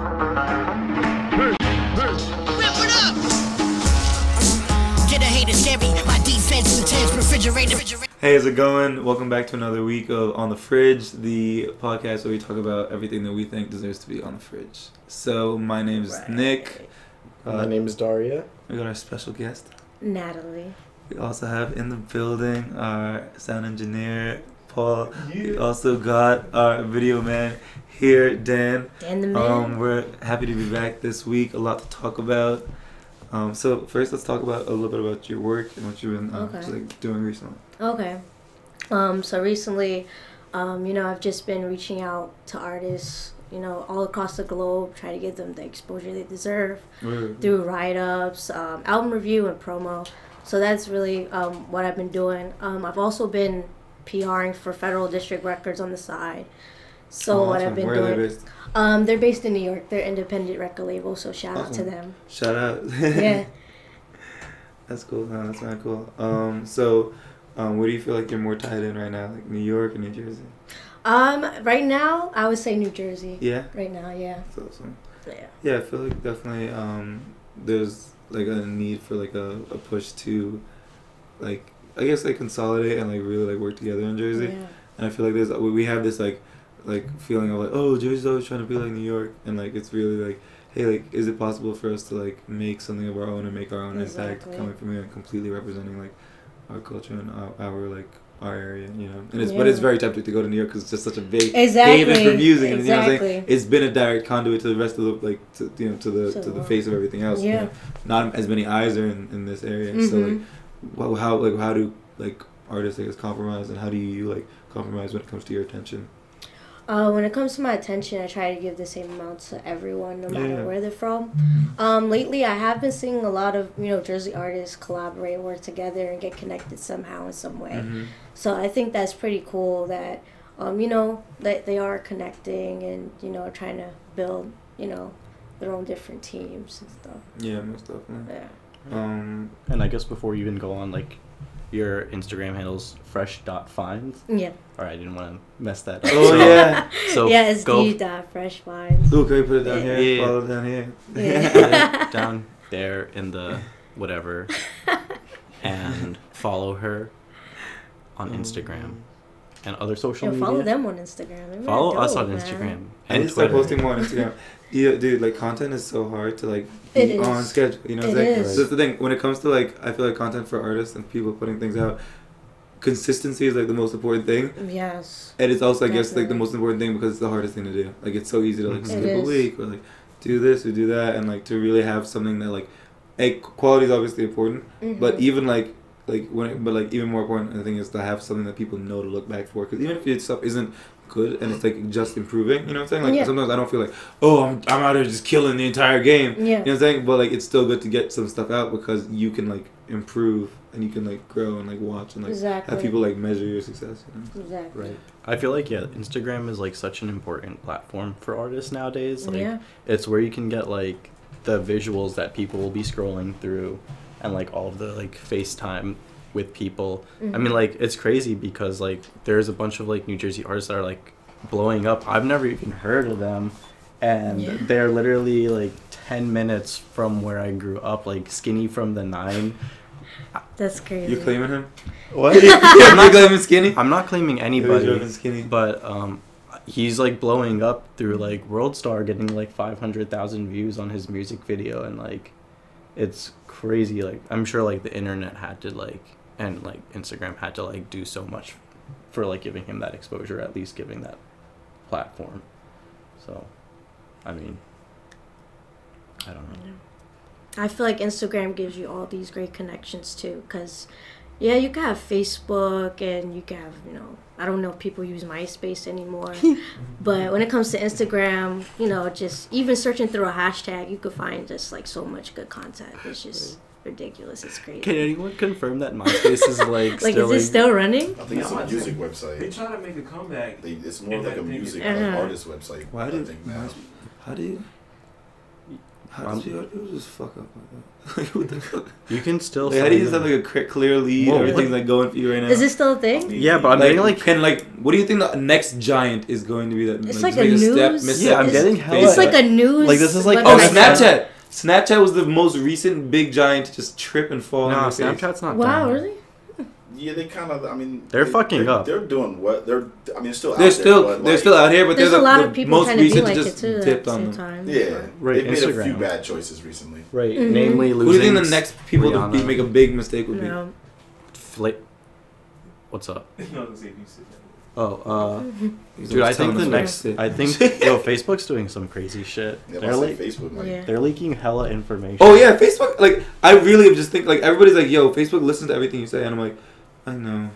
Hey, how's it going? Welcome back to another week of On the Fridge, the podcast where we talk about everything that we think deserves to be on the fridge. So, my name's Nick. My name is Daria. We got our special guest, Natalie. We also have in the building our sound engineer, Paul. We also got our video man here, Dan. Dan the man. We're happy to be back this week. A lot to talk about. So first, let's talk about a little bit about your work and what you've been doing recently. Okay. So recently, I've just been reaching out to artists, all across the globe, trying to give them the exposure they deserve through write-ups, album review, and promo. So that's really what I've been doing. I've also been PRing for Federal District Records on the side. So what I've been Where doing. Are they based? They're based in New York. They're independent record label, so shout out to them. Shout out. Yeah. That's cool. No, that's not cool. So where do you feel like you're more tied in right now? Like New York or New Jersey? Right now, I would say New Jersey. Yeah? Right now, yeah. That's awesome. Yeah. Yeah, I feel like definitely there's like a need for like a push to like, I guess like consolidate and like really like work together in Jersey. Yeah. And I feel like we have this like feeling of like, oh, Jersey's always trying to be like New York, and like it's really like, hey, like is it possible for us to like make something of our own and make our own impact coming from here and completely representing like our culture and our area, and it's but it's very tempting to go to New York because it's just such a big haven for music, and what I'm saying, it's been a direct conduit to the rest of the to the face of everything else. Yeah. Not as many eyes are in this area, so like how do like artists I guess compromise, and how do you like compromise when it comes to your attention? When it comes to my attention, I try to give the same amount to everyone, no matter where they're from. Lately, I have been seeing a lot of, Jersey artists collaborate, work together, and get connected somehow in some way. Mm-hmm. So I think that's pretty cool that, that they are connecting and, trying to build, their own different teams and stuff. Yeah, most definitely. Yeah. And I guess before you even go on, like, your Instagram handle's fresh.finds. Yeah. Alright, I didn't want to mess that up. Oh, yeah. So yeah, it's d.freshfinds. Ooh, can we put it down here? Yeah. Follow it down here. Yeah. Put it down there in the whatever. And follow her on Instagram and other social media. Follow them on Instagram. Follow us on Instagram. And you start posting more on Instagram. Yeah, dude, like content is so hard to like be on schedule. You know what I'm saying? So that's the thing. When it comes to like, I feel like content for artists and people putting things out, consistency is like the most important thing. Yes. And it's also, I guess, like the most important thing because it's the hardest thing to do. Like it's so easy to like skip a week or like do this or do that, and like to really have something that like, quality is obviously important, but even even more important, I think, is to have something that people know to look back for. Because even if your stuff isn't good and it's like just improving, you know what I'm saying? Like sometimes I don't feel like, oh, I'm out here just killing the entire game. Yeah. You know what I'm saying? But like it's still good to get some stuff out because you can like improve and you can like grow and like watch and like have people like measure your success. Exactly. Right. I feel like Instagram is like such an important platform for artists nowadays. Like it's where you can get like the visuals that people will be scrolling through, and like all of the like FaceTime with people. I mean, like it's crazy because like there's a bunch of like New Jersey artists that are like blowing up. I've never even heard of them, and they're literally like 10 minutes from where I grew up, like Skinny from the 9. That's crazy. You claiming him? What? I'm not claiming Skinny. I'm not claiming anybody. Skinny. But he's like blowing up through like World Star, getting like 500,000 views on his music video, and like it's crazy. Like I'm sure like the internet had to like, and like Instagram had to like do so much for like giving him that exposure, at least giving that platform. So I mean, I don't know. I feel like Instagram gives you all these great connections too, because you can have Facebook and you can have, I don't know if people use MySpace anymore, but when it comes to Instagram, just even searching through a hashtag, you could find just like so much good content. It's just ridiculous. It's crazy. Can anyone confirm that MySpace is like like still is it still running? I think it's a music website. They try to make a comeback. It's more like a music artist website. How do you? How does people just fuck up like that? Like, what the fuck? You can still. Like, how do you just have like a clear lead? Whoa, Everything's like going for you right now. Is this still a thing? Yeah, but I'm getting like. What do you think the next giant is going to be? That It's like a news. Yeah, I'm getting hella. It's like a news. Like this is like. Oh, Snapchat. Snapchat was the most recent big giant to just trip and fall. No, Snapchat's not. Wow, really? Yeah, they kind of. I mean, they're fucking up. They're doing what? I mean, still. They're still out here, but there's a lot of people most trying to be recent like just it too. dipped At on the same them. time. Yeah, right. They've Instagram. made a few bad choices recently. Right, Mm-hmm. namely losing. Who do you think the next people to make a big mistake would be? No. What's up? You're not gonna say Dude, I think the next. I think Facebook's doing some crazy shit. Yeah, Yeah. They're leaking hella information. Oh yeah, Facebook. Like I really just think like everybody's like, yo, Facebook listens to everything you say, and I'm like, I know.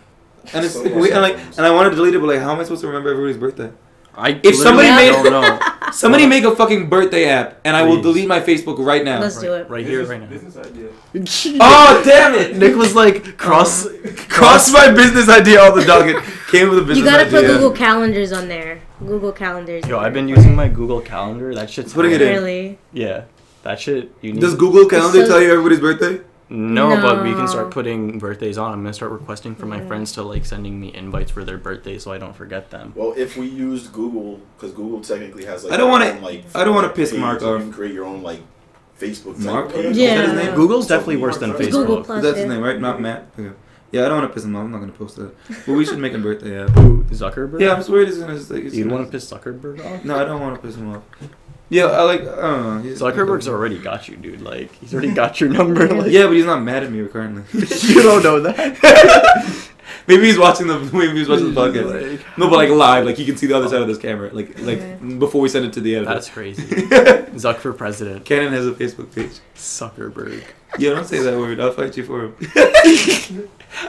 And it's So like, and I want to delete it, but like, how am I supposed to remember everybody's birthday? If somebody don't know. Somebody make a fucking birthday app, and I will delete my Facebook right now. Let's do it. Right here, right now. Business idea. Oh damn it! Nick was like cross my business idea on the docket. Came with a business idea. You gotta put Google Calendars on there. Google Calendars. Yo, I've been using my Google Calendar. That shit's Putting it in. Really? Yeah, that shit. You need. Does Google Calendar tell you everybody's birthday? No, but we can start putting birthdays on. I'm gonna start requesting for my friends to like sending me invites for their birthdays so I don't forget them. Well, if we used Google, because Google technically has like I don't want to piss Mark off. You can create your own like Facebook. Mark? Page. Yeah. Is that his name? Google's definitely worse than It's Google Facebook. Plus, That's his yeah. name, right? Not Matt. Okay. Yeah, I don't want to piss him off. I'm not gonna post that. But we should make a birthday app. Who, Zuckerberg? Yeah, I'm just worried it's gonna just like. You want to piss Zuckerberg off? No, I don't want to piss him off. Yeah, I don't know. Zuckerberg's already got you, dude. Like, he's already got your number. Like. Yeah, but he's not mad at me currently. You don't know that. Maybe he's watching the podcast. No, but like live, like he can see the other side of this camera, like before we send it to the editor. That's crazy. Zuck for president. Canon has a Facebook page. Zuckerberg. Yeah, don't say that word. I'll fight you for him.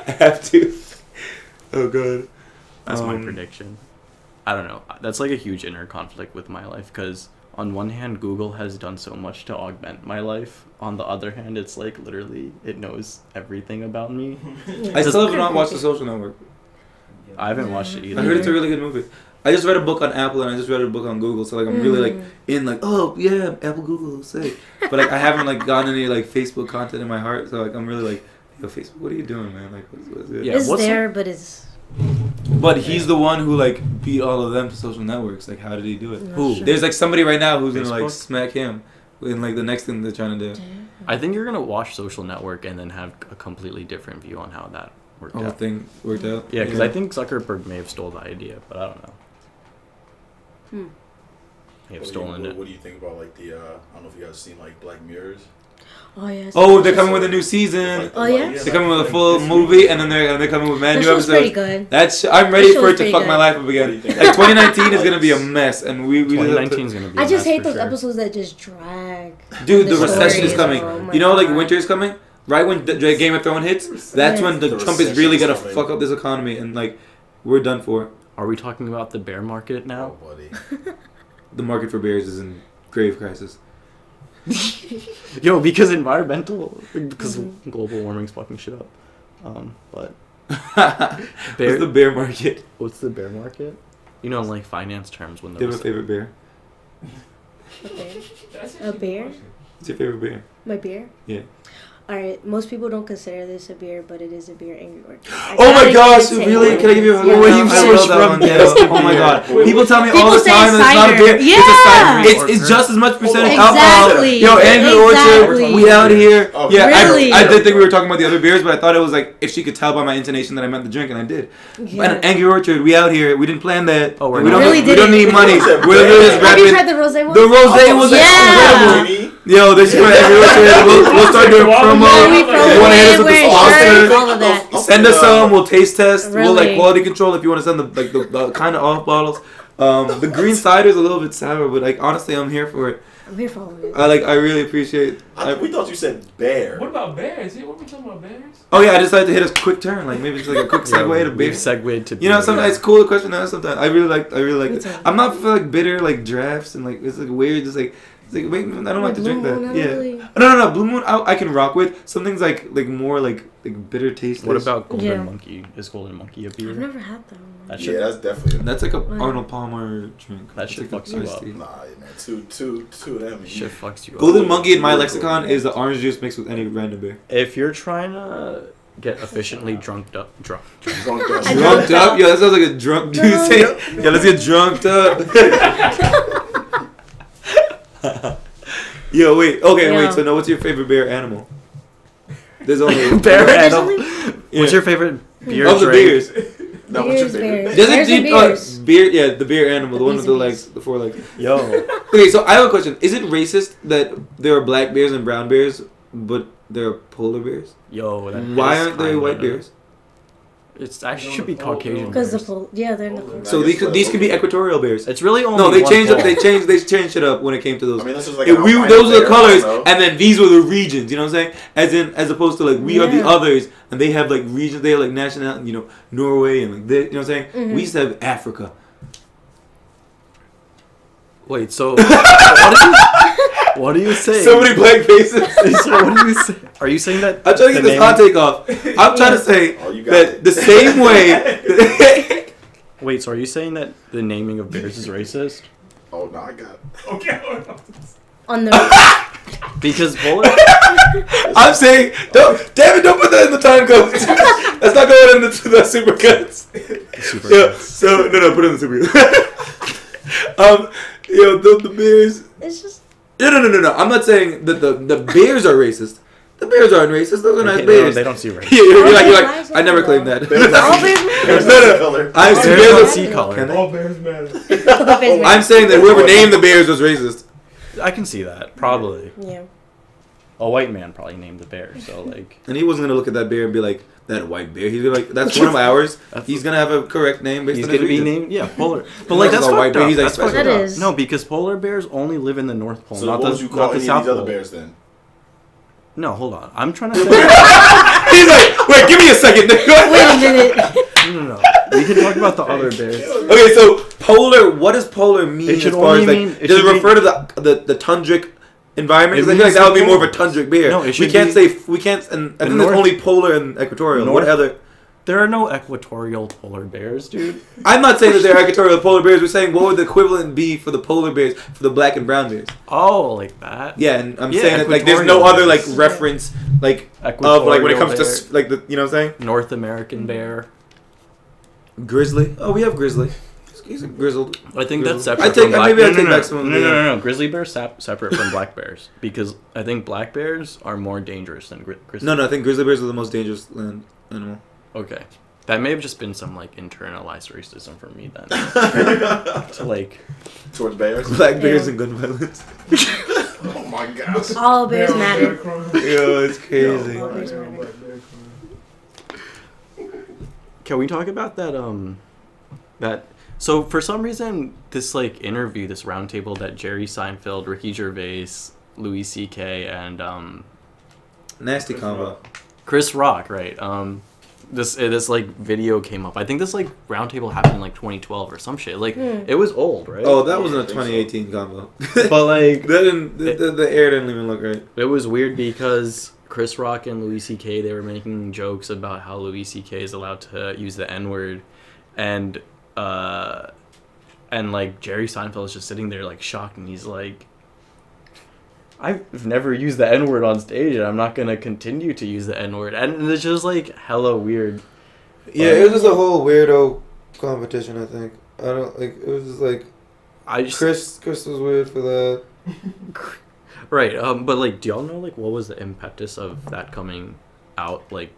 I have to. Oh god. That's my prediction. I don't know. That's like a huge inner conflict with my life because on one hand, Google has done so much to augment my life. On the other hand, it's like literally it knows everything about me. I still have not watched The Social Network. I haven't watched it either. I heard it's a really good movie. I just read a book on Apple and I just read a book on Google, so like I'm really like in like, oh yeah, Apple, Google, say. But like I haven't like gotten any like Facebook content in my heart, so like I'm really like, yo, Facebook, what are you doing, man? Like, what's it? Yeah, It's there, but it's. But he's the one who like beat all of them to social networks. Like, how did he do it? Who? Sure. There's like somebody right now who's gonna Facebook? like smack him in like the next thing they're trying to do. I think you're gonna watch Social Network and then have a completely different view on how that worked Whole out. thing worked out. Yeah, because I think Zuckerberg may have stole the idea, but I don't know. May have stolen it. What do you think about like the? I don't know if you guys seen like Black Mirrors. Oh yeah. Oh, they're coming with a new season. Oh yeah. They're coming with a full movie, and then they're coming with That new show's pretty episodes. good. I'm ready That for it show's to pretty fuck my good. life up again. Like 2019 is gonna be a mess, and we 2019 is gonna be. I a just mess hate for those sure. episodes that just drag. Dude, the The recession is stories, coming. oh my You know, like God. winter is coming. Right when the Game of Thrones hits, that's when the The Trump is really gonna recession is fuck up this economy, and like we're done for. Are we talking about the bear market now? Oh, buddy. The market for bears is in grave crisis. Yo, because global warming's fucking shit up. But What's the bear market? what's the bear market? You know, in like finance terms, when Do you have a favorite bear? A bear? What's your favorite bear? My beer? Yeah. Alright, most people don't consider this a beer, but it is a beer. Angry Orchard. Oh my gosh, really? Can I give you a hug? Yeah. Wait, you I switched love that from one. beer Yes. to Oh my beer. god. People tell me all People the say time that it's not a cider. beer. Yeah. It's a cider. Exactly. It's just as much percentage Exactly. alcohol. Yo, Angry Exactly. Orchard, we out here. Oh, Yeah, really? I did think we were talking about the other beers, but I thought it was like if she could tell by my intonation that I meant the drink, and I did. Yeah. And Angry Orchard, we out here. We didn't plan that. Oh, we're we not. don't. Really We don't need didn't. money. We're just Have you rapping. tried the rosé one? The rosé was Yeah. incredible. Yo, this is what Angry Orchard. We'll start doing promo. Yeah, we You want to hit us with the wear sponsor? shirts, all of that. Send us some. We'll taste test. We'll like Really? quality control if you want to send the kind of off bottles. The green cider is a little bit sour, but like honestly, I'm here for it. I'm here for all of it. I really appreciate. We thought you said bear. What about bears? What are we talking about bears? Oh yeah, I decided to hit a quick turn, like maybe just like a quick segue to We've beer. segued to You know, beer. sometimes it's cool to question that. Sometimes I really like Me it. too. I'm not for like bitter like drafts and like it's like weird. Just like It's like, wait, I don't like to Blue drink that. Moon, Yeah. really. No. Blue Moon, I can rock with. Some things like more like bitter taste. What about Golden Monkey? Is Golden Monkey a beer? I've never had that one. That Yeah, that's definitely. That's like a Arnold Palmer drink. That shit like fucks you up. Nah, man, two of them. Shit fucks you up. Golden Monkey in my lexicon is the orange juice mixed with any random beer. If you're trying to get efficiently drunked up. Drunked up? Yo, that sounds like a drunk dude saying. Yeah, let's get drunked up. Yo, wait. Okay, wait. So now, what's your favorite bear animal? There's only bear animal. What's your favorite beer of the beers? No, what's your favorite? Bears. Beer? Yeah, the beer animal, the one with the legs, the 4 legs. Yo. Okay, so I have a question. Is it racist that there are black bears and brown bears, but there are polar bears? Yo. Why aren't there white bears? It's actually should be Caucasian. Because they're in the cold. So these could be equatorial bears. It's really only. No, they one changed pole. up. They changed it up when it came to those. I mean, this is like those are the bear, colors, and then these were the regions. You know what I'm saying? As opposed to like we are the others, and they have like regions. They have like national, you know, Norway and like this. You know what I'm saying? Mm-hmm. We used to have Africa. Wait, so what are you saying? So many black faces. So what are you saying? Are you saying that? I'm trying to get this hot take off. I'm trying to say that the same way. Wait, so are you saying that the naming of bears is racist? Oh no, I got it. Okay. On the Because polar. I'm saying, don't put that in the time code. That's not going into the super cuts. So no, put it in the super cuts. The bears. It's just. No. I'm not saying that the bears are racist. The bears aren't racist. Those are nice bears. They don't see race. You're like, I never claimed that. All bears No. Bears don't see color. All bears matter. I'm saying that whoever named the bears was racist. I can see that probably. Yeah. A white man probably named the bear, so like. And he wasn't gonna look at that bear and be like, that white bear. He's gonna like, that's one of ours. He's gonna have a correct name based He's on gonna his be region. named, polar. But like that's a white fucked bear. up. He's like That's fucked That up. is. No, because polar bears only live in the North Pole, So not what would the you not call the any of South these other Pole. bears then? No, hold on. I'm trying to say. He's like, wait, give me a second. Wait a minute. No. We can talk about the other bears. Okay, so polar. What does polar mean? It should as far as only like, mean- does it refer to the tundric environment? It Because I feel like that would be means more of a tundric bear. No, it we should can't be- say we can't. And I think there's North- only polar and equatorial. What North- other? There are no equatorial polar bears, dude. I'm not saying that they're equatorial polar bears. We're saying what would the equivalent be for the polar bears for the black and brown bears? Oh, like that. Yeah, and I'm Yeah, saying that like there's no equatorial other like bears. reference like of Equatorial like when it comes bear. to like the you know what I'm saying? North American bear. Grizzly. Oh, we have grizzly. He's a grizzled. I think that's Grizzly. separate. I take- from black. maybe I no, take no, back no. some of No, the- no. Grizzly bears separate from black bears because I think black bears are more dangerous than grizzly. No, I think grizzly bears are the most dangerous land animal. Okay, that may have just been some like internalized racism for me then. To like Towards bears? Black bears and gun violence. Oh my gosh. All bears matter. Yo, it's crazy. All bears matter. Can we talk about that so for some reason this like interview, this roundtable that Jerry Seinfeld, Ricky Gervais, Louis C.K. and Nasty combo. Chris Rock, right? This like video came up. I think this like roundtable happened in like 2012 or some shit. Like it was old, right? Oh, that wasn't a 2018 combo. But like that didn't the air didn't even look right. it was weird because Chris Rock and Louis C.K. they were making jokes about how Louis C.K. is allowed to use the N-word, and like Jerry Seinfeld is just sitting there like shocked, and he's like, I've never used the N-word on stage, and I'm not gonna continue to use the N-word, and it's just like hella weird. Yeah, it was just a whole weirdo competition. I think I don't like. It was just like Chris was weird for that. Right, but like, do y'all know like what was the impetus of that coming out like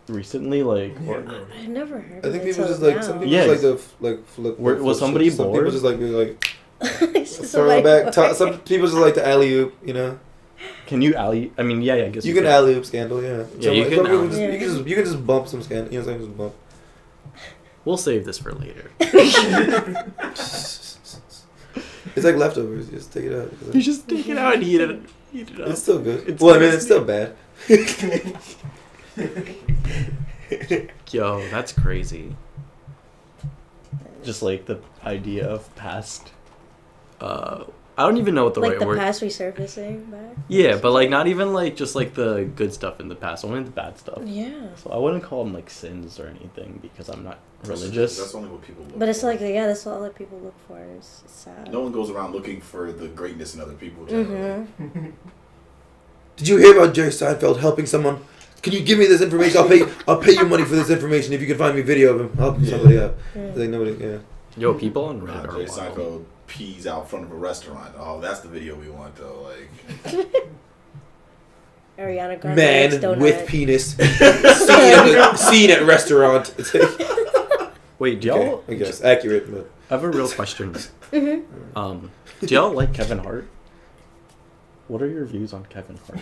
recently? Like, or, I never heard. I think of it people till just like now. some people Yes. just like to like flip. Was flip somebody shit. Some people bored? just like be like It's just throw like, it back. Some people just like to alley oop. You know, can you alley? I mean, yeah, I guess you can alley oop scandal. Yeah, Yeah, you like, can some people alley- you can just bump some scandal. You know what I'm saying? Just bump. We'll save this for later. It's like leftovers. You just take it out. It's like- You just take it out and eat it. Eat it up. It's still good. It's Well, I mean, it's still bad. Yo, that's crazy. Just like the idea of past, I don't even know what the like right the word. past resurfacing back. Yeah, but like not even like just like the good stuff in the past, only the bad stuff. Yeah. So I wouldn't call them like sins or anything because I'm not religious. That's only what people look for. But it's like, yeah, that's all that people look for. It's sad. No one goes around looking for the greatness in other people. Generally. Did you hear about Jerry Seinfeld helping someone? Can you give me this information? I'll pay you money for this information if you can find me video of him helping somebody out. Like nobody, yeah. Yo, people on Reddit are Jerry wild. Seinfeld pees out front of a restaurant. Oh, that's the video we want though. Like, Ariana Grande Man likes donuts. with penis seen at restaurant. It's like, Wait, do y'all? okay, I guess accurate, but I have a real question. Mhm. Do y'all like Kevin Hart? What are your views on Kevin Hart?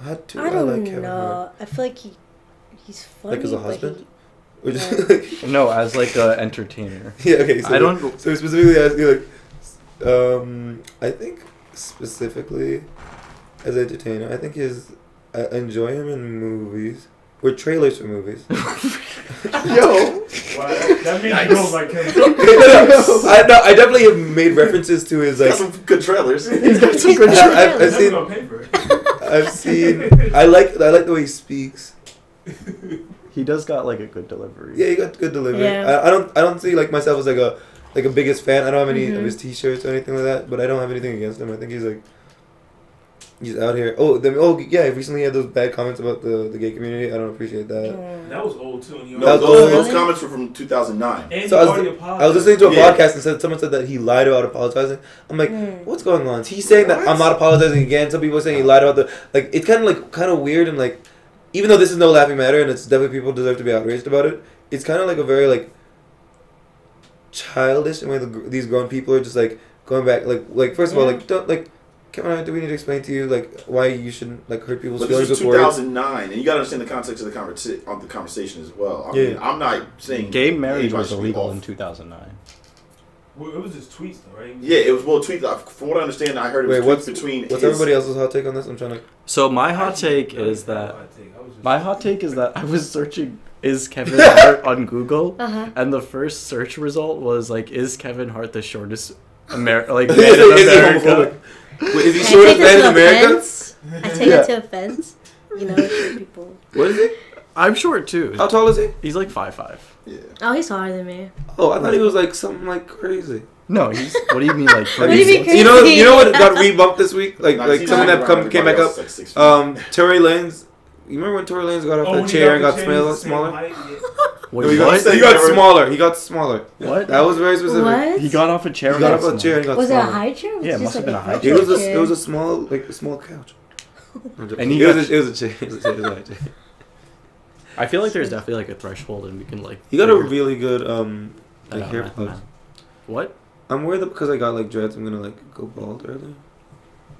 how do I don't like Kevin know. Hart? I feel like he's funny. Like as a but husband? he- Or just Yeah. like, No, as like a entertainer. yeah, okay. So I don't. So specifically asking like, I think specifically as an entertainer, I think I enjoy him in movies or trailers for movies. Wow, that means you don't like him. I definitely have made references to his got like. some good trailers. I've Never seen. gonna pay for it. I've seen. I like the way he speaks. He does got like a good delivery. Yeah, he got good delivery. Yeah. I don't see like myself as like a biggest fan. I don't have any of his T-shirts or anything like that. But I don't have anything against him. I think he's out here. Yeah. Recently he had those bad comments about the gay community. I don't appreciate that. That was old too. And he No, That was those old. comments were from 2009. And So he I was already I apologized. was listening to a Yeah. podcast and someone said that he lied about apologizing. I'm like, what's going on? He's saying that I'm not apologizing again. Some people are saying he lied about it's kind of weird and like, even though this is no laughing matter and it's definitely people deserve to be outraged about it, it's kind of like a very like childish in way these grown people are just like going back like first of all like don't like. Kevin Hart, do we need to explain to you like why you shouldn't like hurt people's But feelings this is with words? 2009, and you got to understand the context of the conversation as well. I mean, I'm not saying Gay marriage anybody was should be illegal off. in 2009. Well, it was just tweets though, right? Yeah, it was more tweets. From what I understand, I heard it was Wait, tweets between. What's everybody else's hot take on this? I'm trying to. So my hot Actually, take no, is it's not that a hot take. I was just- my hot take is that I was searching is Kevin Hart on Google, and the first search result was like, is Kevin Hart the shortest man in Is he America? homophobic? Wait, is he I shortest take man in that to America? offense. I take that to offense. You know, short people. What is he? I'm short too. How tall is he? He's like 5'5". Yeah. Oh, he's taller than me. Oh, I thought he was like something like crazy. No, he's. What do you mean like What do you mean crazy? You know crazy? what got rebumped this week? Like something that came back up. Like 6 feet. Tory Lanez. You remember when Tory Lanez got off when the he chair and the got chair, he's the same smaller? height, yeah. Wait, No, he what? got smaller. He got smaller. What? That was very specific. What? He got off a chair. He got and off a chair and got Was it smaller. a high chair? Or was Yeah, it just must have like been a high It was chair? a small a small couch. And he it got- was a chair. It was a high chair. I feel like there's definitely like a threshold, and we can like. He got a figure really good that like out, hair man. plugs. What? I'm worried that because I got like dreads, I'm gonna like go bald early.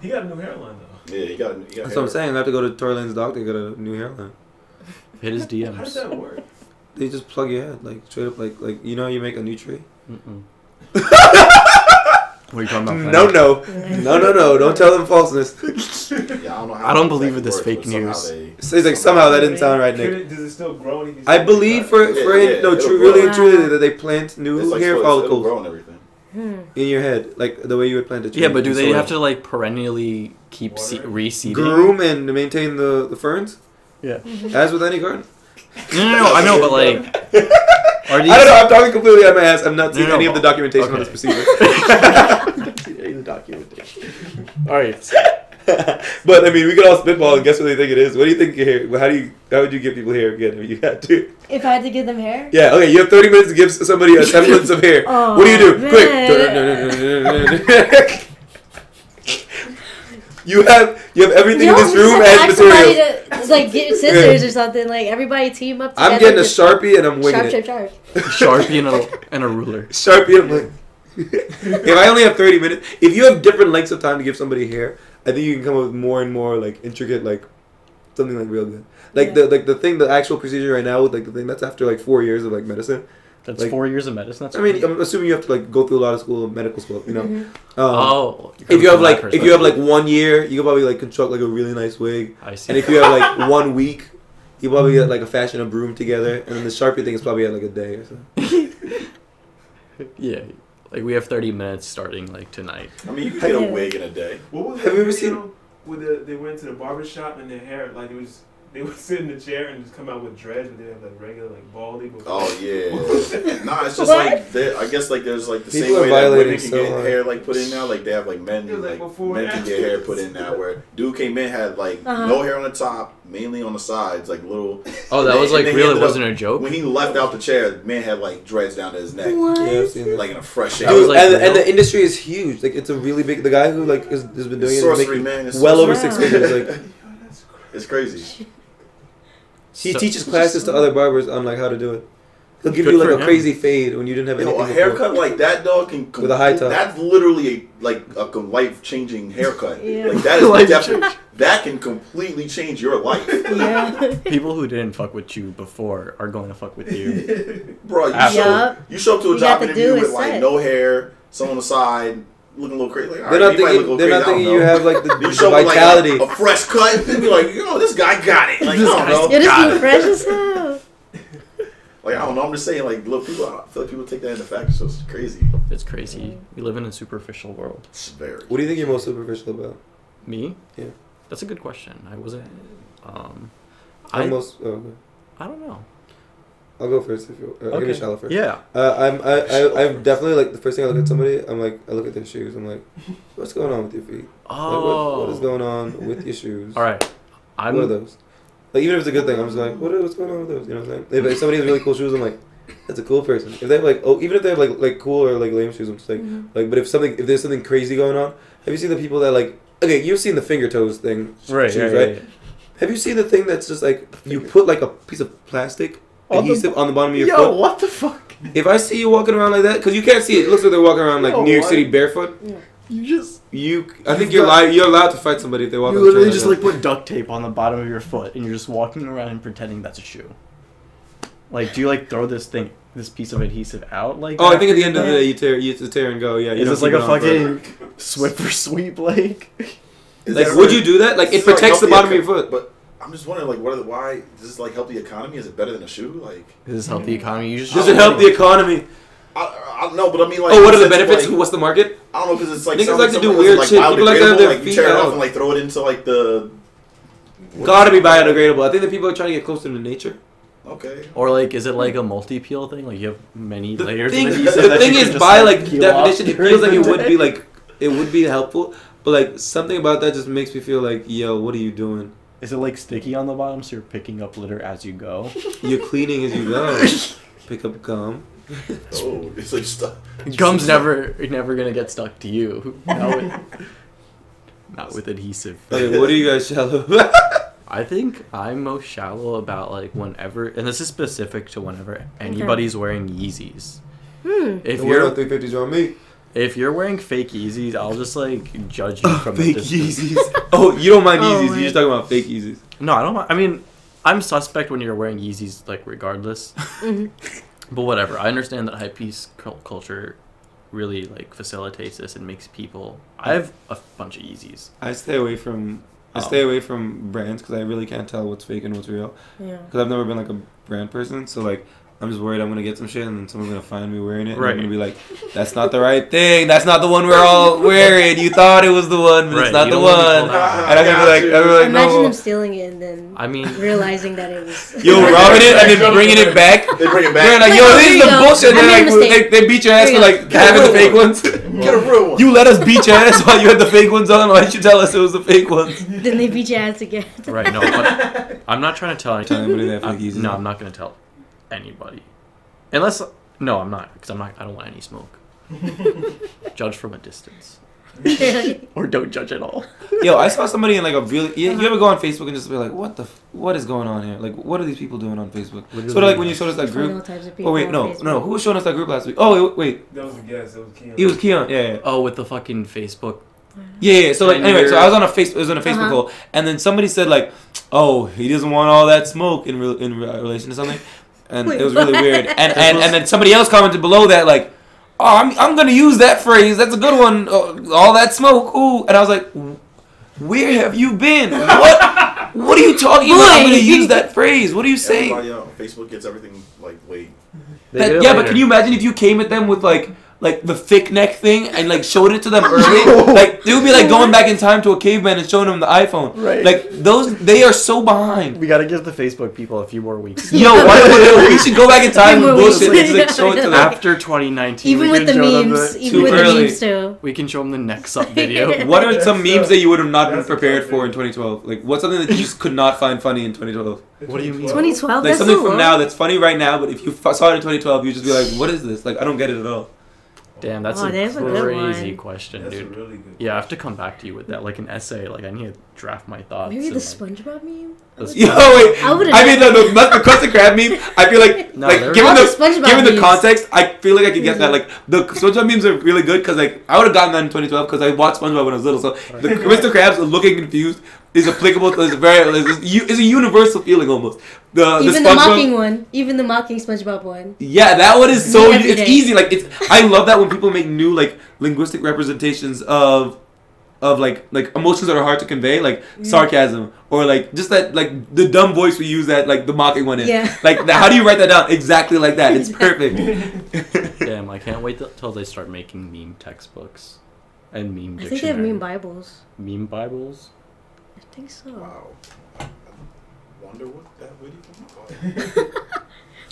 He got a new hairline though. Yeah, you got. That's what I'm saying. I have to go to Tory Lanez's doctor to get a new hairline. Hit his How does DMs. that work? They just plug your head like straight up like you know how you make a new tree. Mm-mm. What are you talking about? No. Don't tell them falseness. Yeah, I don't know how. I don't believe in this exactly fake works, but news. It's like somehow that didn't sound right, Nick. Does it still grow? And I believe for Yeah, him, no, it'll really grow. and truly that they plant new It's like hair it'll follicles grow and everything. in your head, like the way you would plant a tree. Yeah, but do in they soil. have to like perennially keep Water? reseeding? groom and maintain the ferns? Yeah. As with any garden. No, I know, but like, are these? I don't know. I'm talking completely out my ass. I've not seen No, any of the documentation on okay. this procedure. the documentation. All right. But I mean, we could all spitball and guess what they think it is. What do you think your hair? How would you give people hair again if you had to? If I had to give them hair? Yeah. Okay. You have 30 minutes to give somebody a semblance of hair. Oh, What do you do? man. Quick. You have everything in this room just as ask somebody materials. to, just like get scissors or something. Like everybody team up together. I'm getting a just Sharpie and I'm winging sharp, it. sharp, sharp. Sharpie and a ruler. Sharpie, I'm like. If I only have 30 minutes, if you have different lengths of time to give somebody hair, I think you can come up with more and more like intricate, like something like real good. Like the actual procedure right now with like the thing that's after like 4 years of like medicine. That's Like, 4 years of medicine. That's I mean, I'm assuming you have to like go through a lot of school, medical school, you know. oh. If you have like 1 year, you can probably like construct like a really nice wig. I see. And if you have like 1 week, you probably get like a fashion a broom together. And then the Sharpie thing is probably at like a day or so. Yeah. Like, we have 30 minutes starting, like, tonight. I mean, you can get a wig in a day. What was Have you ever seen... Where they went to the barber shop and their hair, like, they would sit in the chair and just come out with dreads, but they have, like, regular, like, baldy. Oh, yeah. Nah, it's just, like, I guess, like, there's, like, the People same way that women can so get hard. hair, like, put in now. Like, they have, like, men can get hair put in now, where dude came in, had, like, no hair on the top, mainly on the sides, like, little... Oh, that was, like, real? It wasn't a joke? When he left out the chair, the man had, like, dreads down to his neck. What? Yeah, I've seen that. Like, in a fresh shape. Dude, and the industry is huge. Like, it's a really big... The guy who, like, has been doing sorcery, it man. well over 6 figures, like... It's crazy. He teaches classes to other barbers on like how to do it. He'll give you like a crazy fade when you didn't have anything. A haircut like that, dog, can with a high top. That's literally a life-changing haircut. Yeah. Like that is definitely that can completely change your life. Yeah. People who didn't fuck with you before are going to fuck with you. Bro, you show up to a job interview with like no hair, some on the side. Looking a little crazy. Like, they're not thinking you have like the you show vitality. Like a fresh cut, and you're like, yo, this guy got it. Like, I don't know. Yeah, this dude fresh as hell. Like, I don't know. I'm just saying, like, look, people. I feel like people take that into factor, so it's crazy. It's crazy. We live in a superficial world. It's very. What do you think you're most superficial about? Me? Yeah. That's a good question. I wasn't. I don't know. I'll go first if you. Give me shallow first. Yeah. I'm definitely like the first thing I look at somebody. I'm like I look at their shoes. I'm like, what's going on with your feet? Oh. Like, what is going on with your shoes? All right. What are those? Like even if it's a good thing, I'm just like, what's going on with those? You know what I'm saying? If somebody has really cool shoes, I'm like, that's a cool person. If they have like even if they have like cool or like lame shoes, I'm just like but if there's something crazy going on, have you seen the people that like you've seen the finger toes thing, right? Right? Have you seen the thing that's just like you put like a piece of plastic adhesive on the bottom of your foot? Yo, what the fuck? If I see you walking around like that, because you can't see it, it looks like they're walking around like New York City barefoot. Yeah. I think you're allowed to fight somebody if they walk. You literally just like put duct tape on the bottom of your foot, and you're just walking around and pretending that's a shoe. Like, do you like throw this piece of adhesive out? Like, I think at the end of the day, you tear and go. Yeah, is this like a fucking swip or sweep? Like would you do that? Like, it protects the bottom of your foot, but. I'm just wondering, like, why does this like help the economy? Is it better than a shoe? Like, does this help the economy? Does it help the economy? I don't know, but I mean, like, what are the benefits? What's the market? I don't know because it's like niggas like to do weird shit. People like to have their feet you tear it out off and like throw it into like the. Gotta be biodegradable. I think that people are trying to get closer to nature. Okay. Or like, is it like a multi-peel thing? Like you have many layers. The thing is, by like definition, it feels like it would be helpful, but like something about that just makes me feel like, yo, what are you doing? Is it like sticky on the bottom so you're picking up litter as you go? You're cleaning as you go. Pick up gum. Oh, it's like stuff. Gum's never gonna get stuck to you. Not with adhesive. Okay, what are you guys shallow? I think I'm most shallow about like whenever, and this is specific to whenever anybody's wearing Yeezys. If you're 350s on me. If you're wearing fake Yeezys, I'll just like judge you from fake a distance. Yeezys. Oh, you don't mind Yeezys? You're just talking about fake Yeezys. No, I don't mind. I mean, I'm suspect when you're wearing Yeezys, like regardless. But whatever. I understand that hypebeast culture really like facilitates this and makes people. I have a bunch of Yeezys. I stay away from brands because I really can't tell what's fake and what's real. Yeah. Because I've never been like a brand person, so like. I'm just worried I'm going to get some shit and then someone's going to find me wearing it. And I'm going to be like, that's not the right thing. That's not the one we're all wearing. You thought it was the one, but it's not the one. And I'm going to be like, imagine them stealing it and then realizing that it was... Yo, robbing it and then bringing it back. They bring it back. They're like, yo, this is the bullshit. And then like, they beat your ass for like having the fake ones. Get a real one. You let us beat your ass while you had the fake ones on. Why didn't you tell us it was the fake ones? Then they beat your ass again. Right, no. But I'm not trying to tell anybody that fake Yeezys. No, I'm not going to tell anybody. Unless, no, I'm not, because I don't want any smoke. Judge from a distance. Or don't judge at all. Yo, I saw somebody in like a really, you ever go on Facebook and just be like, what is going on here? Like, what are these people doing on Facebook? So like when you showed us that group. Oh wait, no, who was showing us that group last week? Oh wait. That was a guest, it was Keon. He was Keon, yeah. Oh, with the fucking Facebook. Yeah. So like anyway, so I was on it was on a Facebook call, and then somebody said like, oh, he doesn't want all that smoke in relation to something. And it was really weird. And then somebody else commented below that, like, oh, I'm going to use that phrase. That's a good one. All that smoke. Ooh. And I was like, where have you been? What are you talking about? I'm going to use that phrase. What are you saying? Everybody on Facebook gets everything, like, wait. But can you imagine if you came at them with, like, like the thick neck thing and like showed it to them early. Like they would be like going back in time to a caveman and showing them the iPhone. Right. Like those, they are so behind. We gotta give the Facebook people a few more weeks. Yo, we should go back in time with bullshit and like show it to them. After 2019, even with the memes, even with the memes too. We can show them the next up video. What are some memes that you would have not been prepared for in 2012? Like, what's something that you just could not find funny in 2012? What do you mean? 2012. Like something from now that's funny right now, but if you saw it in 2012, you'd just be like, "What is this? Like, I don't get it at all." Damn, that's a crazy question, That's dude. a really good Yeah, I have to come back to you with that, like an essay. Like I need to draft my thoughts. Maybe the and, SpongeBob meme. Yo, wait. I mean, the crusted crab meme. I feel like, No, like given the context, I feel like I could get that. Like the SpongeBob memes are really good because like I would have gotten that in 2012 because I watched SpongeBob when I was little. So the Mr. Krabs looking confused is applicable. To, it's a universal feeling almost. Even the mocking one, even the mocking SpongeBob one. Yeah, that one is so. It's easy. Like it's. I love that when people make new like linguistic representations of like emotions that are hard to convey, like sarcasm or like just that like the dumb voice we use that like the mocking one in. Yeah. Like how do you write that down exactly like that? It's perfect. Damn, I can't wait till they start making meme textbooks and meme dictionary. I think they have meme Bibles. Meme Bibles? I think so. Wow. I wonder what that would even be.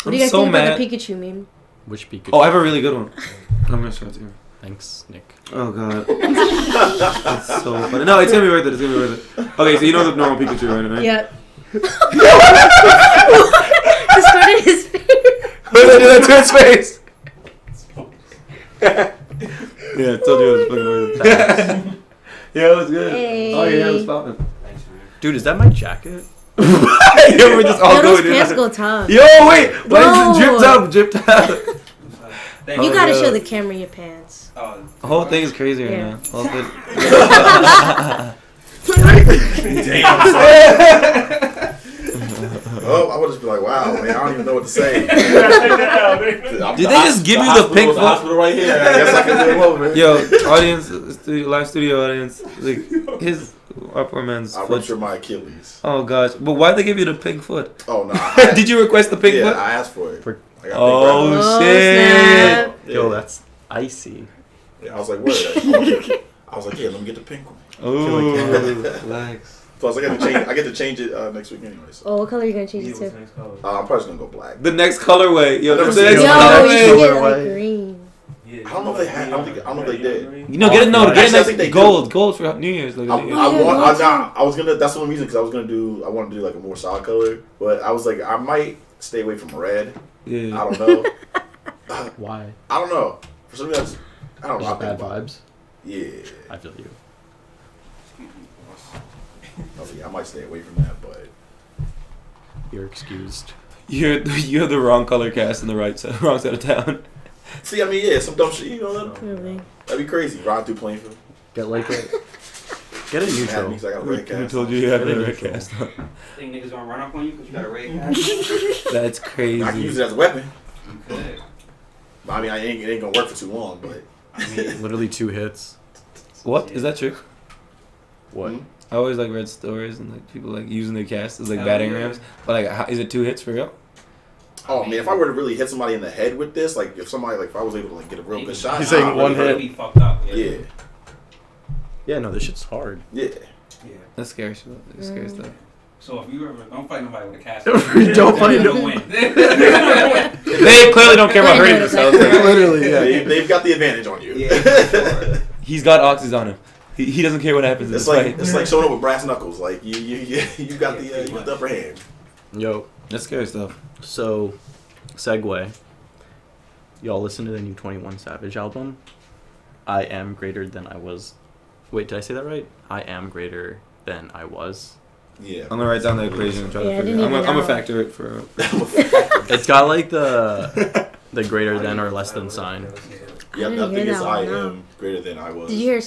What do you guys think about the Pikachu meme? Which Pikachu? Oh, I have a really good one. I'm gonna show it to you. Thanks, Nick. Oh god. That's so funny. No, it's gonna be worth it. It's gonna be worth it. Okay, so you know the normal Pikachu, right? Yep. He started his face. What did I do that to his face? Yeah, I told you it was fucking worth it. Yeah, it was good. Hey. Oh yeah, it was popping. Dude, is that my jacket? Yo, we're just all those going pants in. go tough. Yo, wait! Why is it dripped out? You gotta show the camera your pants. The whole thing is crazy right now. Whole thing. Oh, I would just be like, wow, man, I don't even know what to say. Did they just give you the pink foot? Hospital right here. I guess I can do over. Yo, audience, live studio audience, like his poor man's I foot. ruptured my Achilles. Oh gosh, but why'd they give you the pink foot? Oh no. Did you request the pink foot? Yeah, I asked for it. I got Oh snap. shit! Yo, that's icy. Yeah, I was like, what? I was like, yeah, let me get the pink one. Oh, relax. Plus, I get to change it next week anyway. So. Oh, what color are you gonna change it to? I'm probably just gonna go black. The next colorway, yo, Never the seen next it. Yo, you colorway. should get like green. I don't know if they had. I don't know if they did. You know, get it. No, Actually, get I think they it gold for New Year's. Like, I was gonna. That's the only reason because I wanted to do like a more solid color, but I was like, I might stay away from red. Yeah. I don't know. Why? I don't know. For some reason, I don't know. Just bad vibes? Yeah. I feel you. I might stay away from that, but You're excused. You have the wrong color cast in the wrong side of town. see, I mean, yeah, some dumb shit. You know, Really? that'd be crazy. Ride through Plainfield. Get like a neutral. I got a red Who cast. told you you have Get the a red neutral. cast? Think niggas gonna run up on you because you got a red cast? That's I can use crazy. it as a weapon. Okay. But, I mean, it ain't gonna work for too long. But I mean, Literally 2 hits. What is that true? What? Mhm. I always like read stories and like people like using their cast as like Hell batting yeah. rams. But like, is it 2 hits for real? oh man, if I were to really hit somebody in the head with this, like if I was able to like get a real good shot, He's saying nah, one hit. be fucked up. Yeah, Yeah, no, this shit's hard. yeah. Yeah. That's scary shit. That's scary stuff. So if you ever don't fight nobody with a cast, Don't fight you'll him. win. They clearly don't care about hurting themselves. Literally, yeah. They've got the advantage on you. Yeah, for sure. He's got oxys on him. He doesn't care what happens in It's this like fight. showing up with brass knuckles. Like you got the upper hand. Yo, That's scary stuff. so, segue. Y'all listen to the new 21 Savage album? I am greater than I was. Wait, did I say that right? I am greater than I was. Yeah. I'm gonna write down the equation and try Yeah, I to figure didn't it out. I'm even gonna know. factor it for. It's got like the greater than or less than sign. Yeah, I I didn't think hear it's that I one, no. am greater than I was. Did you hear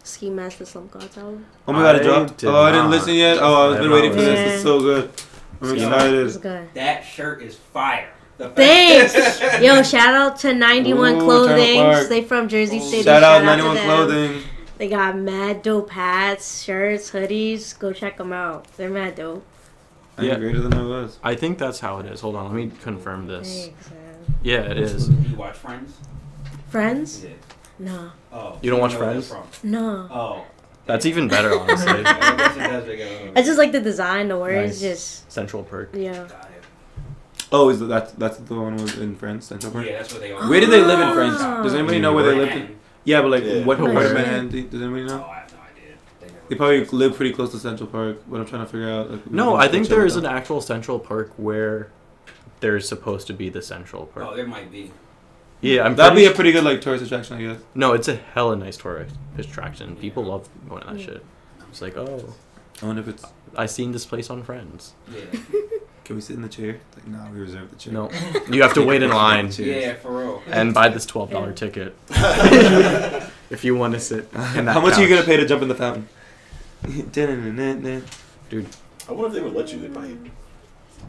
Ski Mask the Slump Gods album? Oh my god, it I dropped. did Oh, I didn't not. listen yet. Oh, I've been waiting for Yeah. this. It's so good. I'm It's excited. good. That shirt is fire. The Thanks. Yo, shout out to 91 Ooh, Clothing. Turner Park. They from Jersey City. Shout out 91 to them. Clothing. They got mad dope hats, shirts, hoodies. Go check them out. They're mad dope. I'm Yeah. greater than I was. I think that's how it is. Hold on, let me confirm this. Thanks, man. Yeah, it is. Do you watch Friends? Friends? Yeah. No. Oh. You don't watch know where Friends? they're from. No. Oh. That's even better, honestly. I guess it does make it a little I just like the design, the words, Nice. just Central Perk. yeah. Got it. Oh, that's the one was in France, Central Park? Yeah, that's what they are. Where did they live in Ah. France? Does anybody know where they lived in? Yeah, but like, Yeah. what Nice. part of Manhattan? Does anybody Oh, know? I have no idea. never They probably live pretty close to Central Park, but I'm trying to figure out. Like, No, maybe I think check there it is out. an actual Central Park where there's supposed to be the Central Park. Oh, there might be. Yeah, That'd be a pretty good like tourist attraction, I guess. No, it's a hella nice tourist attraction. People love going to that shit. It's like, oh, I wonder if it's. I seen this place on Friends. Yeah. Can we sit in the chair? Like, no, we reserve the chair. No, you have to wait in line Yeah, for real. and buy this $12 ticket if you want to sit. In that How much are you couch. gonna pay to jump in the fountain? Dude, I wonder if they would let you. They might.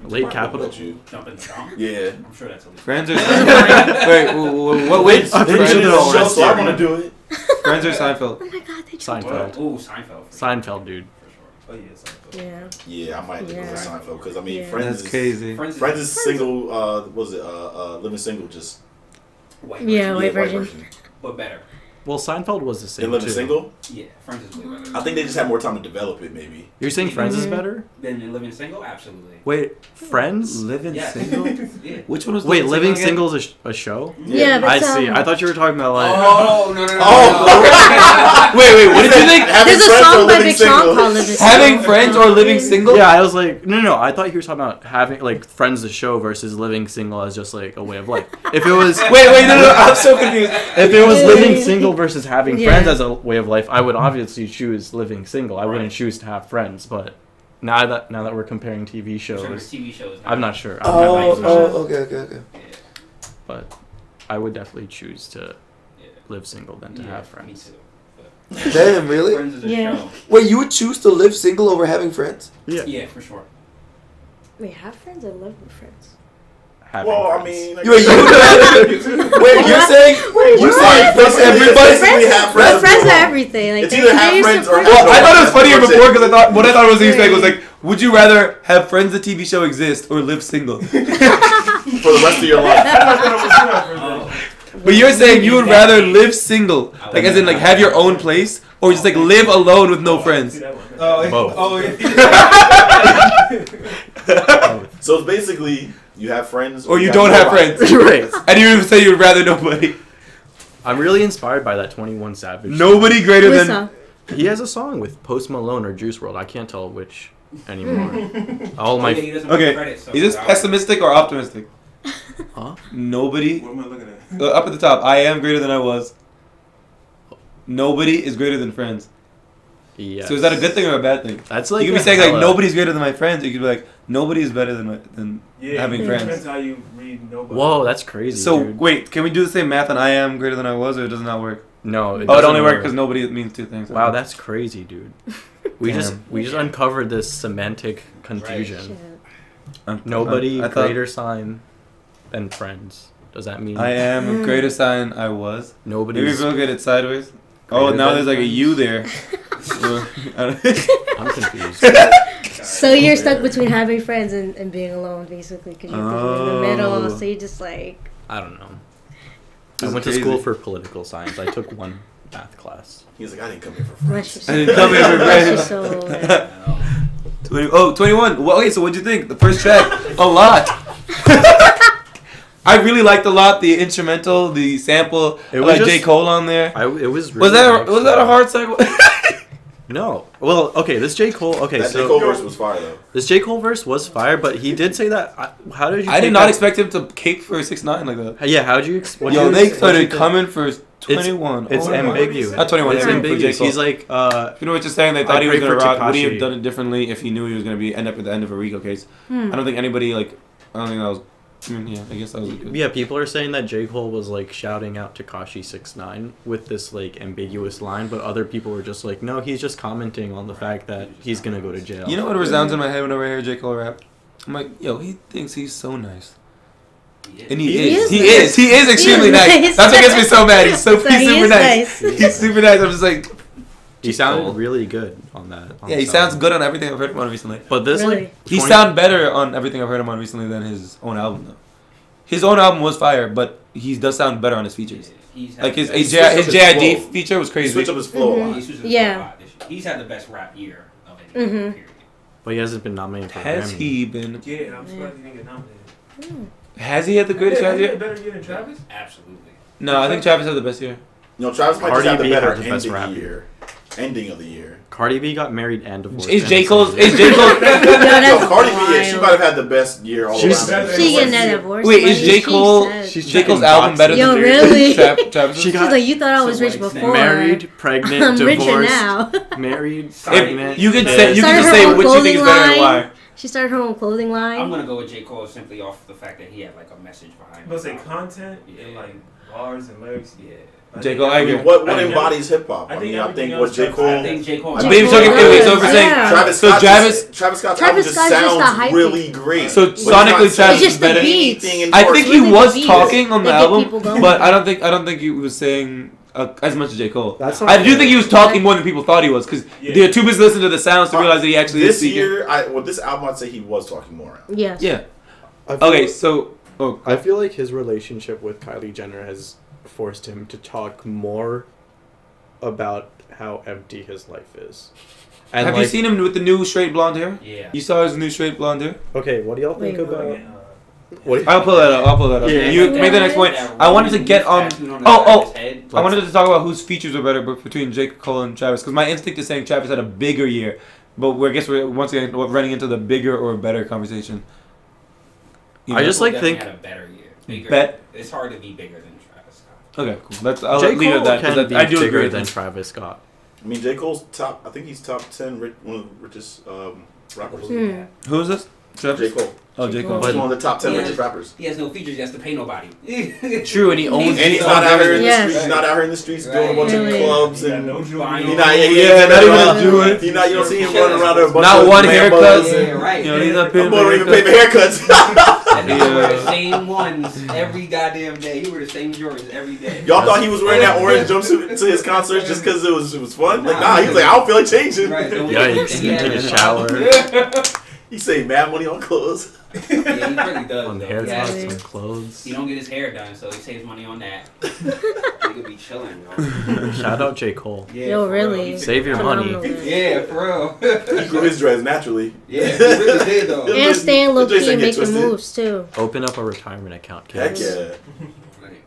late Might capital. let you. Jump in the fountain? Yeah. I'm sure that's illegal. Friends or wait, what? Wait, I'm pretty Friends, sure they're all Show, so I want to arrested. do it. Friends or Seinfeld? Oh my god, they Seinfeld. Ooh, Seinfeld. For Seinfeld, dude. Sure. Oh yeah, Seinfeld. Yeah. Yeah, I might have to go Yeah. with Seinfeld because I mean, Yeah. Friends That's is crazy. Friends is single. Was it Living Single? Just White Yeah, version, white version. but better. Well, Seinfeld was the They same Living too. Single. Yeah, Friends is way better. I think they just had more time to develop it. Maybe. You're saying Friends is Mhm. better? Then in Living Single, absolutely. Wait, Friends? Living Yeah. single? Yeah. Which one was Wait, Living again? Single is a show? Yeah, but I see. I thought you were talking about like. Oh no no no! Oh. Wait, what did you think? Having There's a friends or song by living Big Sean single? called Living Having Single. friends or living single? Yeah, I was like, no. I thought you were talking about having like Friends the show versus Living Single as just like a way of life. If it was Wait, no, I'm so confused. if it was Living Single versus having Yeah. friends as a way of life, I would obviously choose Living Single. I wouldn't choose to have friends. But now that we're comparing TV shows, TV shows. I'm not sure. I'm not really sure. Okay. Yeah. But I would definitely choose to Yeah. live single than to Yeah, have Me friends. too. Damn, really? Friends is a Yeah. show. Wait, you would choose to live single over having friends? Yeah. Yeah, for sure. Wait, have friends or live with friends? Having Well, I friends. mean, Wait, you're saying you saying plus everybody? have friends. Friends are everything. Like It's either have friends or Well, I thought it was funnier That's it. before because I thought it was saying was like, would you rather have Friends the TV show exist or live single? For the rest of your life. Oh. But you're saying you would rather live single, like as in like have your own place, or just like live alone with no friends. Both. So it's basically you have friends Or you don't have friends. Right. And you would say you would rather nobody. I'm really inspired by that 21 Savage. Nobody greater What's than. up? He has a song with Post Malone or Juice WRLD. I can't tell which anymore. All Yeah, my he doesn't get Okay, credit, so is this I- pessimistic or optimistic? huh? Nobody. What am I looking at? Up at the top, I am greater than I was. Nobody is greater than friends. Yes. So is that a good thing or a bad thing? That's like You could be a saying like hella- nobody's greater than my friends. Or you could be like nobody is better than Yeah, having it friends. depends how you read nobody. Whoa, that's crazy. So dude. wait, can we do the same math on I am greater than I was, or does it not work? No. It doesn't only works because nobody means two things. Wow, that's crazy, dude. We just uncovered this semantic confusion. Shit. Nobody I thought greater sign than friends. Does that mean I am a greater sign I was. Maybe nobody's? if we look at it sideways. Oh, Greater now than there's like a friends? U there. I'm confused. So you're stuck between having friends and being alone, basically, because you're being in the middle. Oh. So you just like. I don't know. This I is went to crazy. school for political science. I took one math class. He's like, I didn't come here for Bless friends. your I didn't come here for Bless your friends. soul. 21. Well, okay, so what'd you think? The first track? A lot. I really liked a lot the instrumental, the sample. It I was like just- J. Cole on there. It was. Really Was that nice, was that a though. hard segue? No. Well, okay. This J. Cole. Okay, That so J. Cole verse was fire though. this J. Cole verse was fire, but he did say that. How did you? I take did not that- expect him to cake for 6ix9ine like that. Yeah. How would you? What Yo, you- they what'd you started think? coming for 21. It's Oh my God. ambiguous. Not 21. It's They came for J. ambiguous. Cole. He's like, You know what you're saying? They thought I he was pray gonna for rock. Would he have Tekashi. done it differently if he knew he was gonna end up at the end of a RICO case? I don't think anybody like. I don't think that was. I mean, yeah, I guess that was good. yeah. People are saying that J. Cole was like shouting out Tekashi 6ix9ine with this like ambiguous line, but other people were just like, no, he's just commenting on the fact that he's gonna go to jail. You know what resounds in my head whenever I hear J. Cole rap? I'm like, yo, he thinks he's so nice. And he He is. is He nice. is. He is extremely He is nice. nice. That's what gets me so mad. He's So super he is nice. nice. He's super nice. I'm just like, He sounded Cole. really good on that. on yeah, the he song. sounds good on everything I've heard him on recently. But this Really? like He 20 sound better on everything I've heard him on recently than his own album though. His own album was fire, but he does sound better on his features. Like his JID feature was crazy. He switched up his flow a lot. He switched his flow a lot this year. He's had the best rap year of any period. But he hasn't been nominated for a Has Grammy. he been? Yeah, I'm surprised he didn't get nominated. Has he had the greatest rap Has he had a year? better year than Travis? Absolutely. No, I think Travis had the best year. No, Travis might Cardi just have the B better had the best ending rap year. Ending of the year. Cardi B got married and divorced. Is in J the Cole's? same year. Is J Cole? No, Cardi B, yeah, she might have had the best year all She's- around. She getting that divorce. Wait, is money, J she Cole? said. She's J Cole's checking album better Yo, than really? Travis? She She's got like, you thought I was So, rich like, before. married, pregnant, I'm richer divorced, now. married, If pregnant. you can kids. say you can Started just her say own which you think is clothing better and line. why. She started her own clothing line. I'm gonna go with J. Cole simply off the fact that he had like a message behind But it. say content and like bars and lyrics. Yeah. J Cole, I I agree. mean, what I think- embodies hip hop? I I think mean, I think everything what else J. Travis- Cole. I think J. Cole. I believe you're talking. Cole So we're saying yeah. Travis So Scott Travis- Travis Scott's Travis album just Scott's just the sounds hype really beat. great. So But he's sonically, not Travis saying It's just the better. beats. anything I think he Really was the beats. talking on the They get album, people going. but I don't think he was saying as much as J Cole. That's not I do fair. think he was talking more than people thought he was because Yeah. they're too busy listening to the sounds to realize that he actually is This speaking. year, with this album, I'd say he was talking more. Yes. Yeah. I feel Okay, like- so I feel like his relationship with Kylie Jenner has forced him to talk more about how empty his life is. And have you seen him with the new straight blonde hair? Yeah. You saw his new straight blonde hair? Okay, what do y'all think Wait, about? Like, What? I'll pull that up. Yeah. You make the next point. I wanted to get on. Oh, I wanted to talk about whose features are better between J. Cole and Travis because my instinct is saying Travis had a bigger year, but I guess we're once again running into the bigger or better conversation. You I know? just Definitely think had a better year. Bigger. Bet. It's hard to be bigger than Travis Scott. Okay, cool. I'll J. leave it Cole at that can because be I do bigger agree with than him. Travis Scott. I mean, J. Cole's top. I think he's top 10, one of the richest rappers. Hmm. Who is this? Travis? J. Cole. Oh, J. Cole. He's one of the top 10 Yeah. richest rappers. He has no features. He has to pay nobody. True, and he owns. And he's not out here in the Yes. streets. He's not out here in the streets doing a bunch Really? of clubs Yeah, and. no jewelry. He not, Yeah, not even a Jew. You don't see him running around there with a bunch Not of one man haircut. buns Yeah, and- right. You know, he's not That paying boy don't even for pay the haircuts. And he wear the same ones every goddamn day. He wear the same Jordans every day. Y'all thought he was wearing that orange jumpsuit to his concerts just because it was fun? Like, nah, he was like, I don't feel like changing. Right. Yikes! Yeah. Take a shower He saved mad money on clothes. Yeah, he really does. on though. haircuts He and clothes. don't get his hair done, so he saves money on that. He could be chilling, yo. Shout out J. Cole. Yeah, Yo, for real. really? He Save your Phenomenal. money. Yeah, for real. He grew his dreads naturally. Yeah, he really did though. And staying low Jason key and get making twisted. moves too. Open up a retirement account, Heck kids. yeah. Like,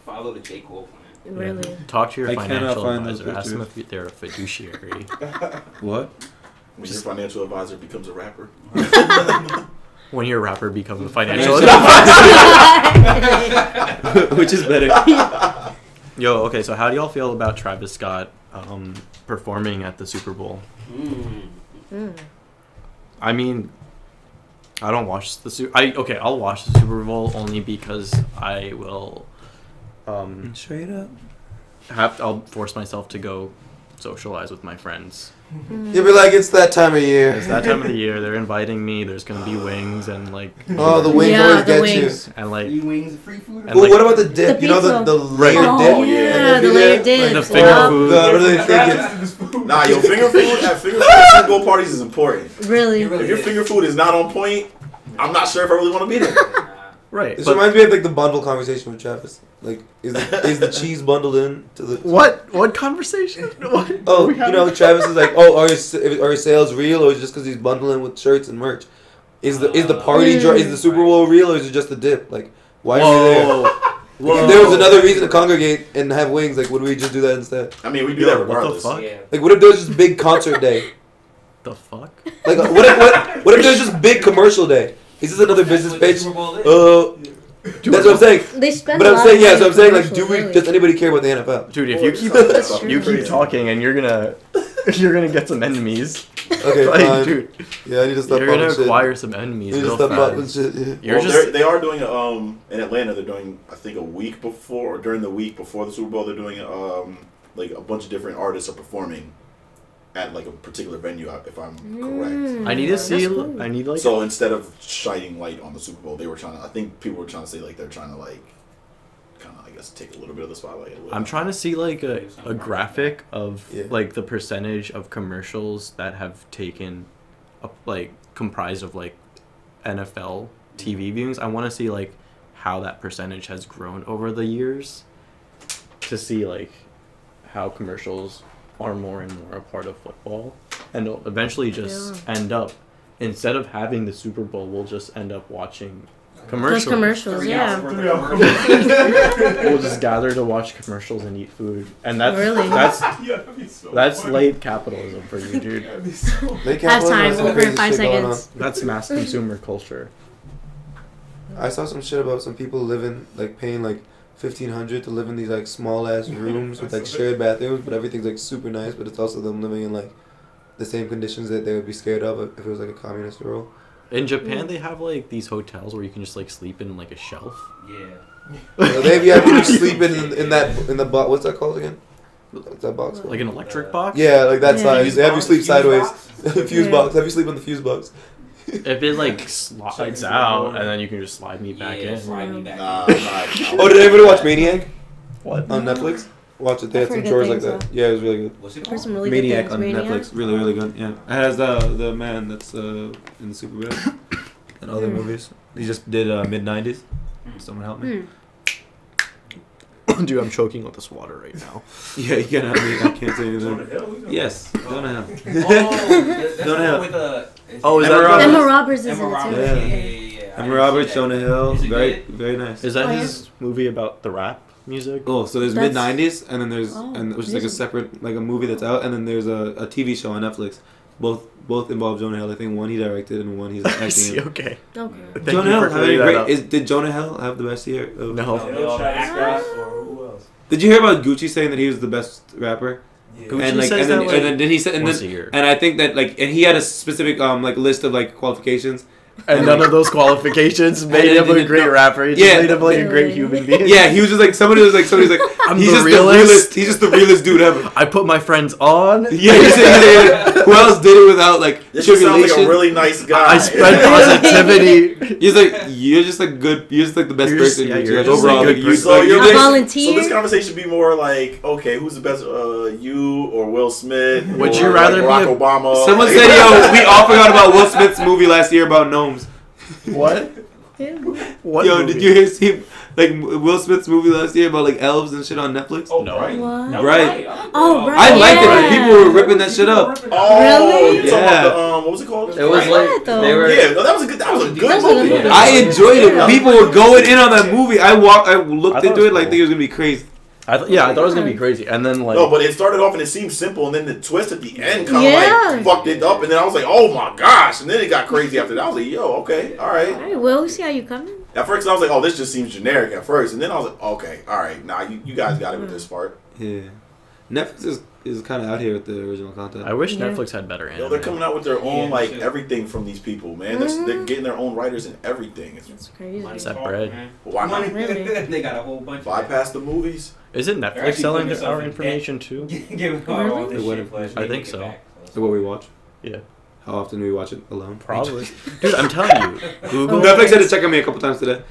follow the J. Cole plan. Really. Talk to your I cannot financial find those advisor. Ask them pictures. if they're a fiduciary. What? When your financial advisor becomes a rapper. When your rapper becomes a financial Which is better? Yo, okay, so how do y'all feel about Travis Scott performing at the Super Bowl? I mean, I don't watch the I'll watch the Super Bowl only because I will Straight up. I'll force myself to go socialize with my friends. You'll be like, it's that time of year. It's that time of the year. They're inviting me. There's gonna be wings and like Oh, the wings Yeah, always the get wings. and like Free wings, free food. And Well, like- what about the dip? The You know the pizza. layered Oh, dip? yeah, And the then layered like dip. the finger Yeah. food. God, what are they thinking? Nah, your finger food at finger food Super Bowl parties is important. Really. If your finger food is not on point, I'm not sure if I really want to be there. Right. This but reminds me of like the bundle conversation with Travis. Like, is the cheese bundled in to the? what conversation? What? Oh, you know, Travis is like, oh, are your sales real, or is it just because he's bundling with shirts and merch? Is the party is the Super Bowl real, or is it just the dip? Like, why are we there? Whoa. If there was another reason to congregate and have wings, like, would we just do that instead? I mean, we do that What the regardless. fuck? Yeah. Like, what if there was just big concert day? The fuck? Like, what if there's just big commercial day? Is this another business page? That's what I'm saying. They spend. But a I'm lot saying, of yeah. money So I'm on saying, like, commercials, really. does anybody care about the NFL? Dude, if you keep That's true. you keep talking and you're gonna get some enemies. Okay, Like, fine. dude, Yeah, I need to stop. you're gonna popping shit. acquire some I enemies need to real stop popping fast. shit. Yeah. You're Well, just they are doing in Atlanta. They're doing, I think, a week before or during the week before the Super Bowl. They're doing like a bunch of different artists are performing at like a particular venue, if I'm correct. I need to see. cool. I need like. So instead of shining light on the Super Bowl, they were trying to. I think people were trying to say like they're trying to like, kind of I guess take a little bit of the spotlight. A little I'm trying to see like a graphic of Yeah. like the percentage of commercials that have taken up like comprised of like NFL TV viewings. I want to see like how that percentage has grown over the years. to see like how commercials are more and more a part of football, and it'll eventually just end up, instead of having the Super Bowl, we'll just end up watching commercials. Those commercials, yeah. We'll just gather to watch commercials and eat food, and that's Really? that's late capitalism for you, dude. Halftime over in 5 seconds. That's mass consumer culture. I saw some shit about some people living, like, paying, like, $1,500 to live in these, like, small-ass rooms with, like, shared bathrooms, but everything's, like, super nice, but it's also them living in, like, the same conditions that they would be scared of if it was, like, a communist rule. In Japan, they have, like, these hotels where you can just, like, sleep in, like, a shelf. Yeah. They have you sleeping in the box. What's that called again? What's that box called? Like an electric box? Yeah, like that size. They have you sleep sideways. Fuse Fuse box. Have you sleep on the fuse box. If it, like, slides out, and then you can just slide me back in. Slide me back Nah, in. Oh, did anybody watch Maniac What? on Netflix? Watch it. They had I've some heard chores good like that. things, Yeah, it was really good. What's it Heard called? some really Maniac good on things. Netflix. Really, really good. Yeah, it has the man that's in the Superbad and other movies. He just did mid-90s. Someone help me. Dude, I'm choking with this water right now. Yeah, you can't help me. I can't say Jonah anything. Hill? Who's on Yes, Jonah Hill. That's Jonah the Hill. one with Oh, is Emma that Roberts. Emma Roberts is in Emma it Roberts. too. Yeah. Yeah. I Emma didn't Roberts, see that. Jonah Hill. Is it Very, good? very nice. Is that Oh, yeah. his movie about the rap music? Oh, so there's That's- mid-90s, and then there's Oh, which is like a music. separate, like a movie that's out, and then there's a TV show on Netflix. Both involve Jonah Hill. I think one he directed and one he's I acting see, in. okay. Okay. Thank Jonah you Hill for having clearing a that great. up. Did Jonah Hill have the best year? Of, No. Hill, Travis Scott, or who else? Did you hear about Gucci saying that he was the best rapper? Yeah. Gucci And like, says and then, that, like, and then he said, and once then, a year. and I think that like, and he had a specific like list of like qualifications. And none of those qualifications made then him a didn't great know- rapper. He just Yeah. made him like a great Really? human being. Yeah, he was just like somebody's like I'm he's the just realest. the realest. He's just the realest dude ever. I put my friends on. Yeah, he said who else did it without like This just sounds like tribulation? a really nice guy. I spread positivity. He's like you're just like good. You're just like the best You're just- person. yeah, Gucci. you're Like, just a overall, good like, person. So you're A basically- volunteer? So this conversation should be more like, okay, who's the best? You or Will Smith? Would or you rather like be Barack Obama? Someone said, "Yo, we all forgot about Will Smith's movie last year about gnomes." What? What? Yo, movie? did you see like Will Smith's movie last year about like elves and shit on Netflix? Oh, No. right. What? No, Right. Oh, right. I liked it, yeah. but people were ripping that shit up. Oh, Really? you're talking Yeah. about the what was it called? It was Right. like Though. they were. Yeah, no, that was a good. That was a good That was a good movie. movie. I enjoyed it. Yeah. People were going in on that movie. I looked I thought into it was it like cool. think it was gonna be crazy. I thought it was gonna be crazy, and then like No, but it started off and it seemed simple, and then the twist at the end kind of Yeah. like fucked it up, and then I was like, oh my gosh, and then it got crazy after that. I was like, yo, okay, all right. All right, well, we see how you coming. At first, I was like, oh, this just seems generic at first, and then I was like, okay, all right, nah, you guys got it with this part. Yeah, Netflix is kind of out here with the original content. I wish Yeah. Netflix had better Yo, anime. they're coming out with their own Yeah, like too. everything from these people, man. Mhm. They're getting their own writers and everything. It's That's crazy. Money Is that talk, bread? man. why not Really? They got a whole bunch of bypass the movies? Isn't They're Netflix actually selling putting themselves our in information too? Giving all this Really? shit plus I making think it so. back. So what we watch? Yeah, How often do we watch it alone? probably. Dude, I'm telling you, Google. Netflix had to check on me a couple times today.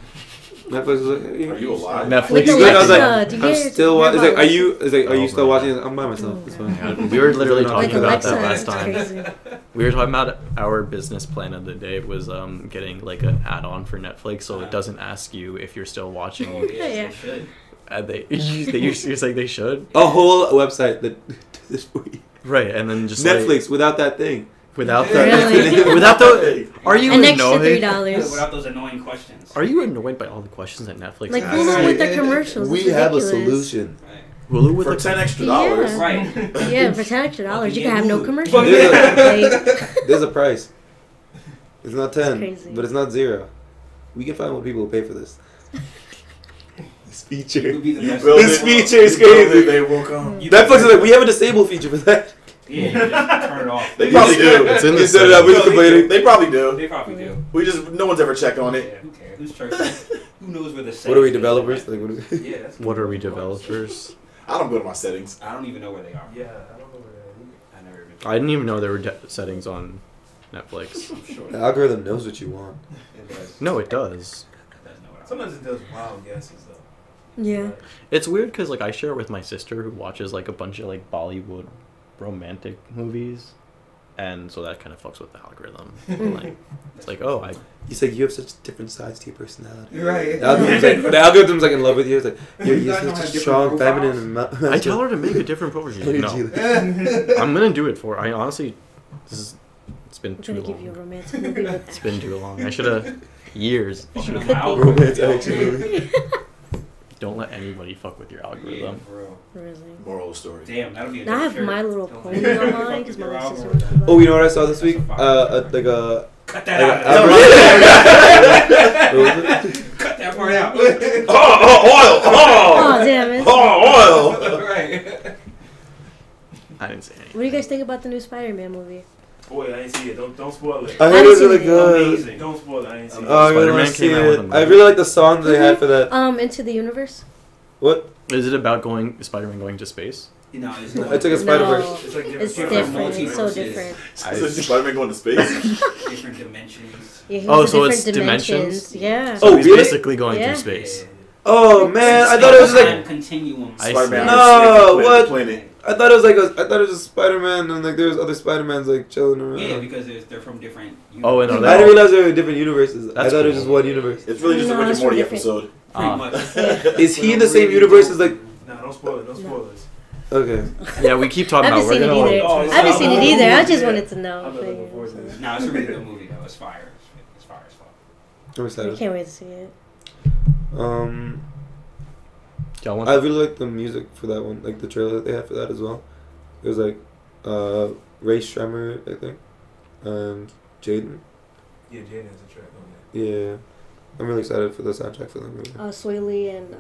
Netflix was like, hey, Are you alive? Netflix. With You good? I was like, Alexa, do you I'm get still watching. It's like, are you? It's like, are Oh you still my watching? I'm by myself. It's fine. Yeah, we were literally Like talking Like about Alexa, that it's last time. crazy. We were talking about our business plan of the day was getting like an add-on for Netflix, so it doesn't ask you if you're still watching. Oh, yeah, Yeah. they should. And you're saying they should, A whole website that does this for you. right? And then just Netflix without that thing. without the Really? without the. Are you An extra annoyed? $3. Without those annoying questions. Are you annoyed by all the questions that Netflix Like asks? Hulu with the commercials. We it's have a ridiculous. solution. Right. Hulu with For the $10 extra. Yeah. Right. Yeah, for $10 you can have no Hulu. commercials. There's Like, There's a price. It's not 10, crazy. but it's not 0. We can find what people will pay for this. This feature. It would be the You best. build This it, feature is you build crazy. it, they will come. You- Netflix is like, we have a disable feature for that. Yeah, just turn it off. They probably do. It's in You the set it up, we're just They complaining. probably do. They probably do. We just no one's ever checked on Yeah, it. who cares? Who's church? Who knows where the What are we, settings is? developers? Like, what is Yeah, that's What are we, developers? I don't go to my settings. I don't even know where they are. Yeah, I don't know where that I never even. I didn't even know there were settings on Netflix. I'm sure. The algorithm knows what you want. It does. No, it does. It does know what I Sometimes it does wild guesses though. yeah. It's weird because like I share it with my sister who watches like a bunch of like Bollywood romantic movies, and so that kind of fucks with the algorithm. Like, it's like, oh, He's like, you have such different sides to your personality. Right. The algorithm's like in love with you. It's like, you're such a strong, feminine. I tell her to make a different profile. She's like, no. I'm gonna do it for. I honestly, it's been too long. I'm gonna give you a romantic movie with It's been too long. I should have years. Romance action movie. Don't let anybody fuck with your algorithm. For real. Really. Moral of the story. Damn, that'll be a Now I good have shirt. My Little Don't Pony let on mine because my your little sister algorithm. went through Oh, you know what I saw this week? Like a. Cut Like that a out. what was it? Cut that part out. Oil! Oh, damn it. Oil! Right. I didn't say anything. What do you guys think about the new Spider-Man movie? Boy, I ain't see it. Don't spoil it. I heard it was haven't really seen it. good. Amazing. Don't spoil it. I ain't see it. Oh, I really Spider-Man want to see came out with it. a I movie. really like the song that they had for that. Into the Universe? What? Is it about Spider-Man going to space? No, it's It's like a Spider-Verse. It's like It's different different. It's so multiverses. different. So Spider-Man going to space? different dimensions. Yeah, he Oh, has so different it's dimensions? Yeah. So Oh, he's really? basically going Yeah. through space. Oh man, I thought it was Time like. continuum. I Spider-Man. see. No, what? Planet. I thought it was like I thought it was a Spider-Man and like there was other Spider-Mans like chilling around. Yeah, because they're from different. Oh, and are I they didn't all- realize there were different universes. I That's thought it was cool. just one universe. It's really just a No, Rick and it's Morty different. episode. Pretty much. Is he in the same universe as like? Nah, don't spoil it. No spoilers. Okay. Yeah, we keep I talking haven't about. seen it We're either. gonna. I haven't seen it either. I just Yeah. wanted to I'm know. not looking forward to this. No, it's a really good movie though. It's fire. It's fire as fuck. I'm I excited. can't wait to see it. Y'all want I really like the music for that one, like the trailer that they had for that as well. It was like Ray Shremmer, I think, and Jaden. Yeah, Jaden has a track on Yeah, I'm really excited for the soundtrack for that movie. Sway Lee and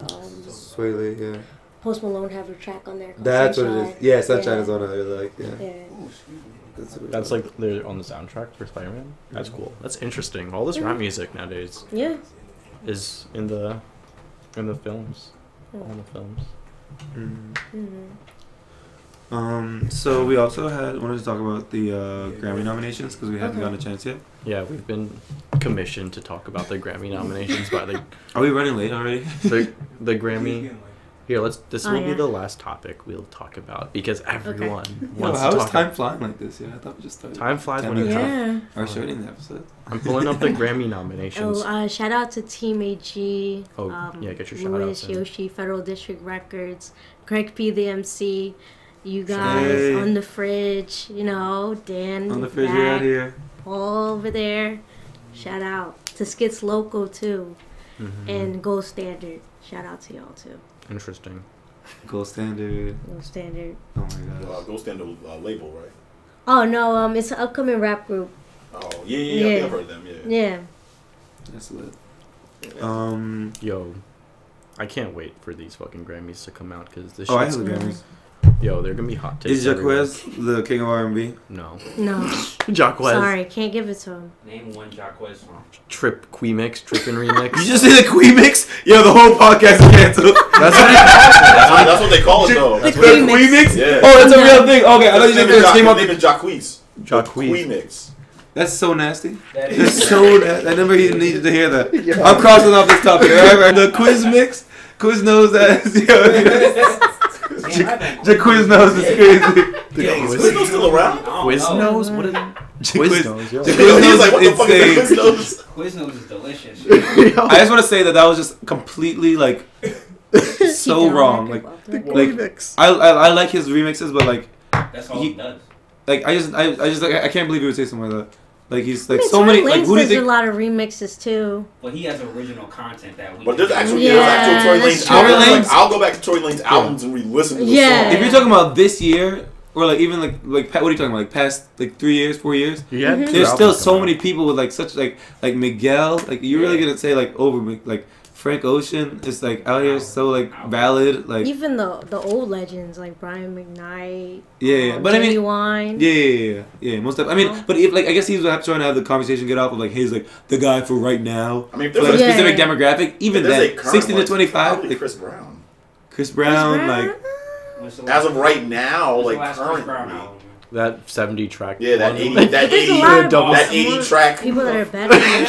Sway Lee, yeah. Post Malone have a track on there called That's what it Sunshine. is. Yeah, Sunshine Yeah. is one I really like. Yeah. Yeah. That's like they're on the soundtrack for Spider-Man. That's cool. That's interesting. All this rap music nowadays Yeah. is in the films. All the films. So we also wanted to talk about the Grammy nominations because we haven't Okay. gotten a chance yet. Yeah, we've been commissioned to talk about the Grammy nominations by the Are we running late already? the Grammy. Here, this Oh, will be yeah. the last topic we'll talk about because everyone Yeah, wants how to is talk. time flying like this? Yeah, I thought we just started. Time flies 10 when you minutes have. Yeah. Are shorting the episode? I'm pulling up the Grammy nominations. Shout out to Team AG. Oh, yeah, get your shout Louis outs in. Yoshi, Federal District Records, Craig P. the MC, you guys Hey. on the fridge, Dan On the fridge, you're out back, here. all over there. Shout out to Skits Loco too, and Gold Standard. Shout out to y'all too. Interesting. Gold Standard. Gold Standard. Oh my god. Ghost Standard label, right? Oh no, it's an upcoming rap group. Oh, yeah. I think I've heard of them, yeah. Yeah. That's lit. Yo, I can't wait for these fucking Grammys to come out because this. Oh, I shit's have the gonna- Grammys. Yo, they're gonna be hot takes. Is everywhere. Jaquez the king of R&B? No. No. Jaquez. Sorry, can't give it to him. Name one Jacquez song. Trippin' remix. You just say the Queen Mix? Yo, the whole podcast is canceled. That's what That's what they call it, though. The That's The what Queen Queen Mix. Mix? Yeah. Oh, it's a No. real thing. Okay, I thought you said His it came name up. is Jacquees. Jaquez. Mix. That's so nasty. That That's is so nasty. I never even needed to hear that. I'm crossing off this topic. Alright, the quiz mix. Quiznos Quiznos is crazy. Dang, is Quiznos still around? Quiznos? What is Quiznos? Yo. He's like, what the fuck is insane. Quiznos? Quiznos is delicious. I just want to say that was just completely like so wrong. Like I like his remixes, but like That's all he does. like I just like I can't believe he would say something like that. Like he's like I mean, so Tory many. Like Lanez who do you does a think? lot of remixes too. But he has original content that we. But there's actual, Yeah, there's actual Tory that's Lanez true. albums. Tory Like, Lanez- I'll go back to Tory Lanez albums and re-listen to the Yeah. song. If you're talking about this year or like even like what are you talking about? Like past like 3 years, 4 years? Yeah, There's still so many people with like such like Miguel. Like you're really gonna say like like Frank Ocean is like out here so like valid. Like Even the old legends like Brian McKnight. yeah. But I mean. Wine. Yeah, most of. I mean, but if like I guess he was trying to have the conversation get off of like he's like the guy for right now. I mean, if For, there's like, a, a specific demographic. Even if there's a then, current 16 to one, 25. probably Like, Chris Brown. Chris Brown, like What's the As last- of right now, what's the like last Chris Brown currently. album? that 70 track. Yeah, that one. 80, that There's 80, a lot of that more 80 track. people that are better than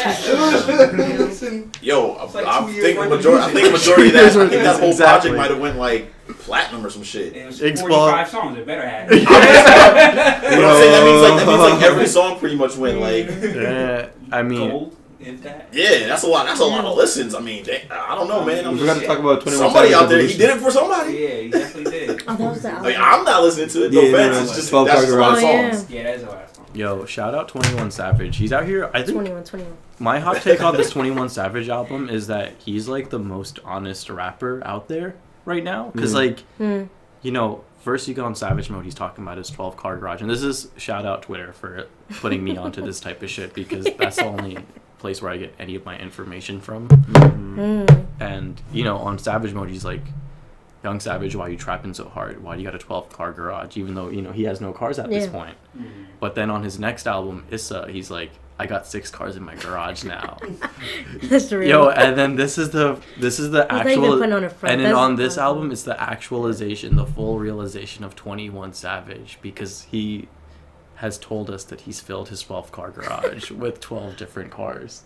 Yo, like I 2 years think worth of majority. I music. think majority of that. I think that whole Exactly. project might have went like platinum or some shit. It was Xbox. 45 songs. It better have. You know what I'm saying? That means like every song pretty much went like. Yeah, I mean. Gold, if that. Yeah, that's a lot. That's a lot of listens. I mean, I don't know, man. We forgot to talk about 21 somebody Savage out there. Evolution. He did it for somebody. Yeah, he definitely did. Oh, that was the I album. mean, I'm not listening to it. No Yeah, offense. no, It's just 12 that's just a lot of yeah. songs. Yeah, that's the last one. Yo, shout out 21 Savage. He's out here. I think 21. my hot take on this 21 Savage album is that he's like the most honest rapper out there right now. Because like, you know, first you go on Savage Mode, he's talking about his 12 car garage, and this is shout out Twitter for putting me onto this type of shit because that's the only place where I get any of my information from. And you know, on Savage Mode, he's like, Young Savage, why you trapping so hard? Why do you got a 12 car garage? Even though, you know, he has no cars at this point. But then on his next album, Issa, he's like, I got 6 cars in my garage now. That's real. Yo, and then this is the actual, and then on this album, album, it's the actualization, the full realization of 21 Savage, because he has told us that he's filled his 12 car garage with 12 different cars.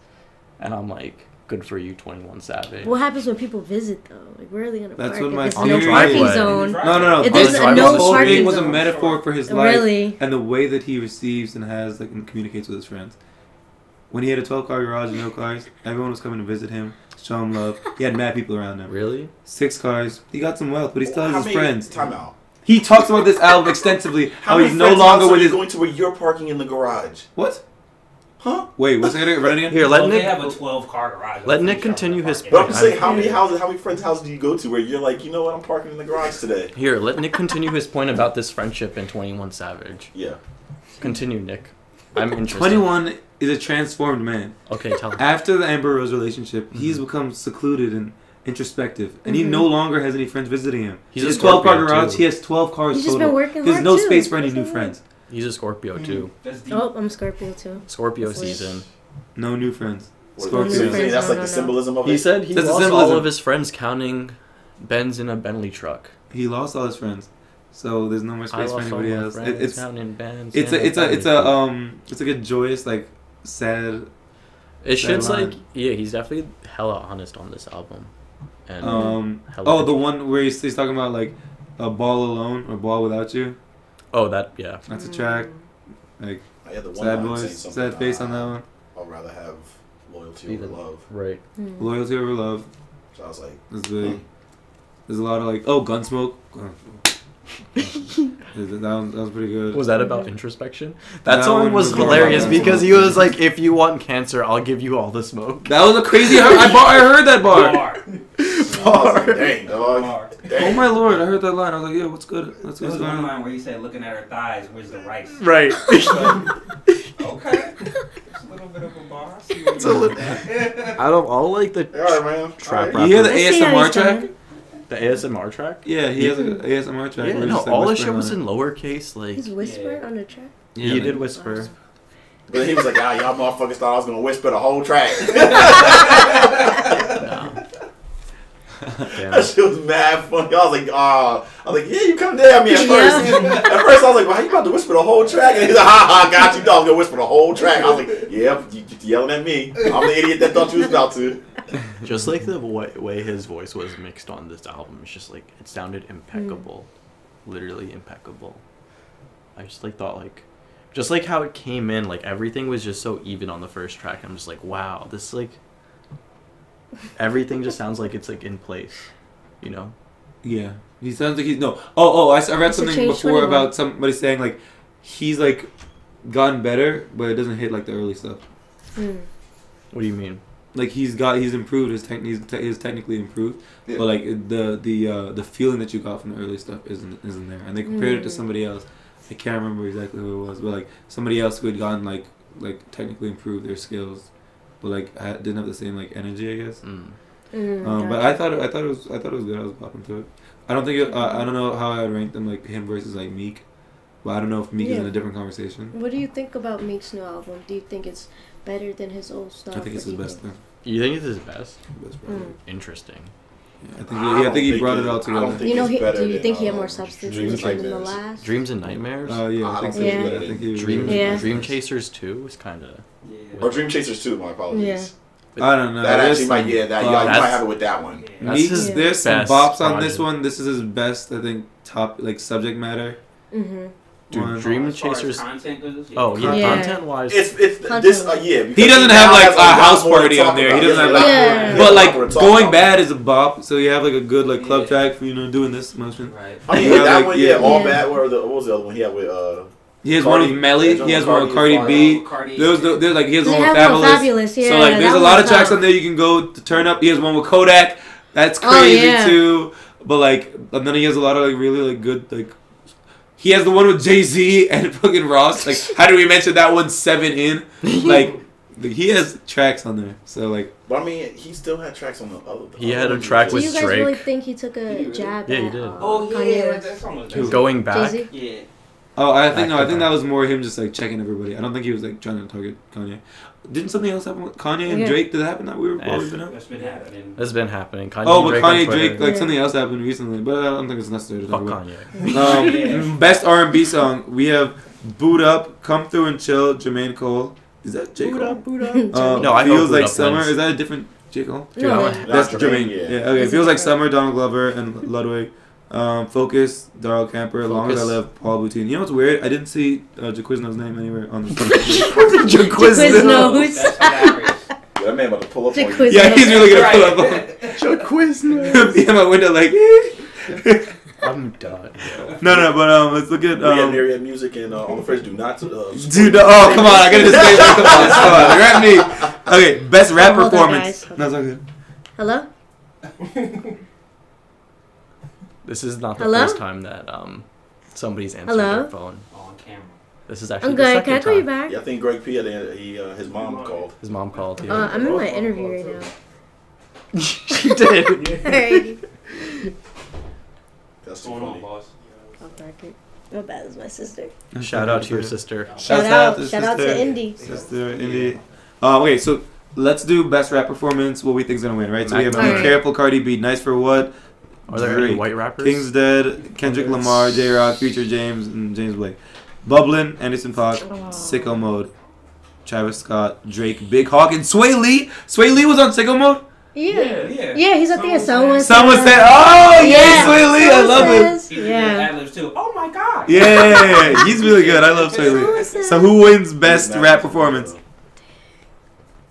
And I'm like, good for you, 21 Savage. What happens when people visit though? Like, where are they gonna That's park? what my If there's no theory parking is. zone. No. If there's This no whole parking thing was a zone. metaphor for his life Really? and the way that he receives and has like and communicates with his friends. When he had a 12-car garage and no cars, everyone was coming to visit him, show him love. He had mad people around him. Really? 6 cars. He got some wealth, but he still has How his many- friends. Time out. He talks about this album extensively. How How many he's no friends' longer houses with are you his. going to where you're parking in the garage? What? Huh? Wait, what's it again? Run it again? Here, Well, let if Nick. they have a 12-car garage. Let I'm Nick pretty sure continue I'm his parking. But I'm just saying, how I- many friends' houses do you go to where you're like, you know what, I'm parking in the garage today? Here, let Nick continue his point about this friendship in 21 Savage. Yeah. Continue, Nick. I'm interested. 21 is a transformed man. Okay, tell me. After the Amber Rose relationship, he's become secluded and introspective, and he no longer has any friends visiting him. He's He a has 12-car Scorpio, garage. too. He has 12 cars He's just total. been working There's hard, no too. space for any That's new what friends. He's a Scorpio, too. That's deep. Oh, I'm a Scorpio too. Scorpio That's weird. season. No new friends. What Scorpio. new friends. That's like No, the no. symbolism of it. He said he That's the lost all symbolism. of his friends counting Benz in a Bentley truck. He lost all his friends, so there's no more I space for lost all anybody my else. friends It's counting Benz it's in a it's a it's Bentley a truck. it's like a joyous like sad. It's that just like line. yeah, he's definitely hella honest on this album. And hella Oh, the one where he's talking about like a ball alone or ball without you. Oh, that yeah. That's a track. Like I had the one sad line saying voice, something, sad face on that one. I'd rather have loyalty Even- over love. Right. Loyalty over love. So I was like, That's big. There's a lot of like Gunsmoke. That was pretty good. Was that about introspection? That That song one was was more hilarious about because that. he was like, "If you want cancer, I'll give you all the smoke." That was a crazy. I heard that bar. Bar. I was like, dang, dog. Bar. Oh Dang. my lord! I heard that line. I was like, "Yo, what's good? What's There was going one on?" line where he said, looking at her thighs, where's the rice? Right. Okay. It's a little bit of a bar. I see what It's a you did little- there. Out of all like the All right, man. Trap All You hear the Let's see how ASMR he's track? doing. the ASMR track. Yeah, he has an ASMR track. Yeah, where he's no, just, like, all this shit whispering was on in lowercase. Like He's whispering on the track. it. he Yeah, did like, whisper. But he was like, ah, y'all motherfuckers thought I was gonna whisper the whole track. Damn. That shit was mad funny. I was like, yeah, you come there at me at first. At first, I was like, well, how you about to whisper the whole track? And he's like, ha, got you, dog. I was gonna whisper the whole track. I was like, yeah, you yelling at me. I'm the idiot that thought you was about to. Just like the way his voice was mixed on this album, it's just like it sounded impeccable, literally impeccable. I just like thought like, just like how it came in, like everything was just so even on the first track. I'm just like, wow, this like everything just sounds like it's like in place, you know? Yeah, he sounds like he's no. I read It's a something change before 21. about somebody saying like he's like gotten better, but it doesn't hit like the early stuff. What do you mean? Like he's improved he's technically improved, Yeah. but like the feeling that you got from the early stuff isn't there. And they compared it to somebody else. I can't remember exactly who it was, but like somebody else who had gotten like technically improved their skills, but like didn't have the same like energy, I guess. But I thought it was good. I was popping to it. I don't think I don't know how I would rank them like him versus like Meek, but I don't know if Meek is in a different conversation. What do you think about Meek's new album? Do you think it's better than his old stuff? I think it's his best thing. You think it's his best? Best project. Interesting. Yeah, I think he brought it all I don't together. think You know, it's better do you than, think he had more substance Dreams than the Nightmares. last? Dreams and Nightmares. Yeah, I I don't think think it's so. better I think he Dream Yeah. Dream Chasers 2 was kind of. Yeah. Or Dream Chasers 2, my apologies. Yeah. I don't know. That actually might, you might have it with that one. Yeah. There's some best bops on this project. one. This is his best, I think, top like subject matter. Dude, One. Dream As far as Chasers. content goes, Oh yeah, Yeah. content wise. It's this Content. because He doesn't now have like has a house lot more to party on talk there. He about. doesn't have He like, Yeah. but a like lot more to talk Going about. Bad is a bop. So you have like a good like club Yeah. track for doing this motion. right. I mean, Yeah, that like, one, yeah. All Yeah. Bad. What was the other one he had with He has Cardi- one with Melly. yeah, He has one with Cardi Cardi, B. Cardi. There's like he has They one with have one with Fabulous. Fabulous, yeah, So like there's that a lot of one's tracks tough. on there you can go to turn up. He has one with Kodak. That's Oh, crazy yeah. too. But like and then he has a lot of like really like good like. He has the one with Jay-Z and fucking Ross. Like, how do we mention that one 7 in? Like, he has tracks on there. So, like... But I mean, he still had tracks on the other... He had a track Do with you guys Drake. really think he took a jab Yeah, he at did. Kanye West? That's almost Who? Going back. Jay-Z? Yeah. Oh, I think Back to that back. was more him just, like, checking everybody. I don't think he was, like, trying to target Kanye. Didn't something else happen with Kanye and Yeah. Drake? Did that happen that we were Yeah. always been out? That's been happening. That's been happening. Kanye Oh, but Drake on Kanye, Twitter. Drake, like, Yeah. something else happened recently. But I don't think it's necessary to talk Fuck about. Kanye. Best R&B song. We have Boot Up, Come Through and Chill, Jermaine Cole. Is that J. Cole? Boot up. No, I hope Feels Boot Like Up Summer. wins. Is that a different J. Cole? Dude, No, I no. That's Not Jermaine. Jermaine, Yeah. Okay. It's Feels Like different. Summer, Donald Glover and Ludwig. Focus, Daryl Camper. Long as I Focus. Live, Paul Boutine. You know what's weird? I didn't see Quiznos' name anywhere on the Quiznos. That's hilarious. Yeah, that man about to pull up on you. Quiznos. Yeah, he's really gonna pull up on Joe Quiznos. be in my window like. I'm done. Yo. No, but let's look at We had Myriad Music and on the first do not. Dude, oh come on! I gotta just come on, grab me. Okay, best rap Hold on, performance. guys. Hold No, it's all good. Hello? This is not the Hello? first time that somebody's answered Hello? their phone. On camera. This is actually I'm the good. second Can I call you time. back? Yeah, I think Greg P. His mom called. His mom called. Yeah. I'm in my interview right now. She did. Alrighty. That's too What's going on, funny. boss? Off record. My bad, it's my sister. Shout out to your sister. Shout out to sister. Indy. Sister Indy. Okay, so let's do best rap performance. What we think's gonna win, right? So we have Be Alright. Careful, Cardi B, Nice for What, Are there any Drake, white rappers? King's Dead, Kendrick Lamar, J Rock, Future James, and James Blake. Bubblin', Anderson .Paak, Sicko Mode, Travis Scott, Drake, Big Hawk, and Sway Lee. Sway Lee was on Sicko Mode. Yeah. Yeah. Yeah, he's up there. Someone Someone said, "Oh yeah, Yeah. Sway Lee, I love it." He did Yeah. ad-libs too. Oh my god. Yeah, he's really good. I love Sway Lee. So who wins best rap performance?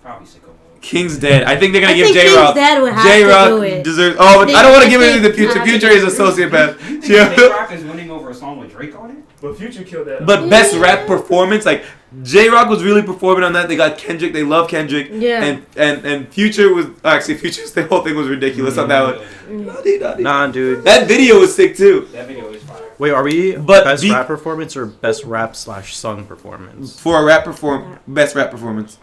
Probably Sicko Mode. King's Dead. I think they're gonna I give think J King's Rock. Dead would have J to Rock do it. deserves. Oh, but I don't want to give it to the I Future. think- Future is a sociopath. J-Rock is winning over a song with Drake on it? But Future killed that. But best rap performance, like J Rock was really performing on that. They got Kendrick. They love Kendrick. Yeah. And Future was actually Future's the whole thing was ridiculous on that one. Nah, dude. That video was sick too. That video is fire. Wait, are we But best be- rap performance or best rap / sung performance? For a best rap performance.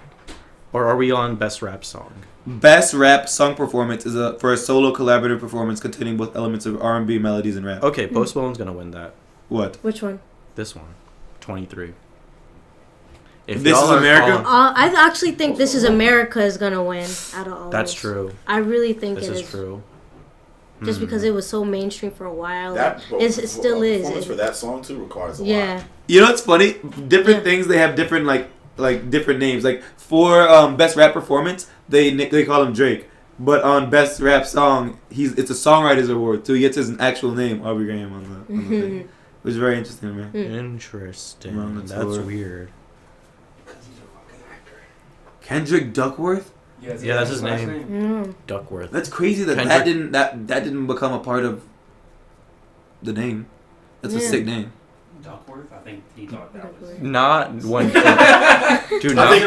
Or are we on best rap song? Best rap song performance is for a solo collaborative performance containing both elements of R&B, melodies, and rap. Okay, Post Malone's gonna win that. What? Which one? This one. 23. If This y'all Is are America? following- I actually think This Is America is gonna win out of all. That's this. true. I really think This it is true. Just Hmm. because it was so mainstream for a while. That it still is. Performance for that song too requires a Yeah. lot. You know what's funny? Different Yeah. things they have different like different names. Like for best rap performance, they call him Drake. But on best rap song, it's a songwriters award, so he gets his actual name, Aubrey Graham, on the thing. Which is very interesting, man. Interesting. Around the That's tour. weird. Because he's a fucking actor. Kendrick Duckworth. Yeah, that's his last name. Duckworth. That's crazy that Kendrick- that didn't become a part of the name. That's a Yeah. sick name. Duckworth? I think he thought that was... Not one. Dude, I not. think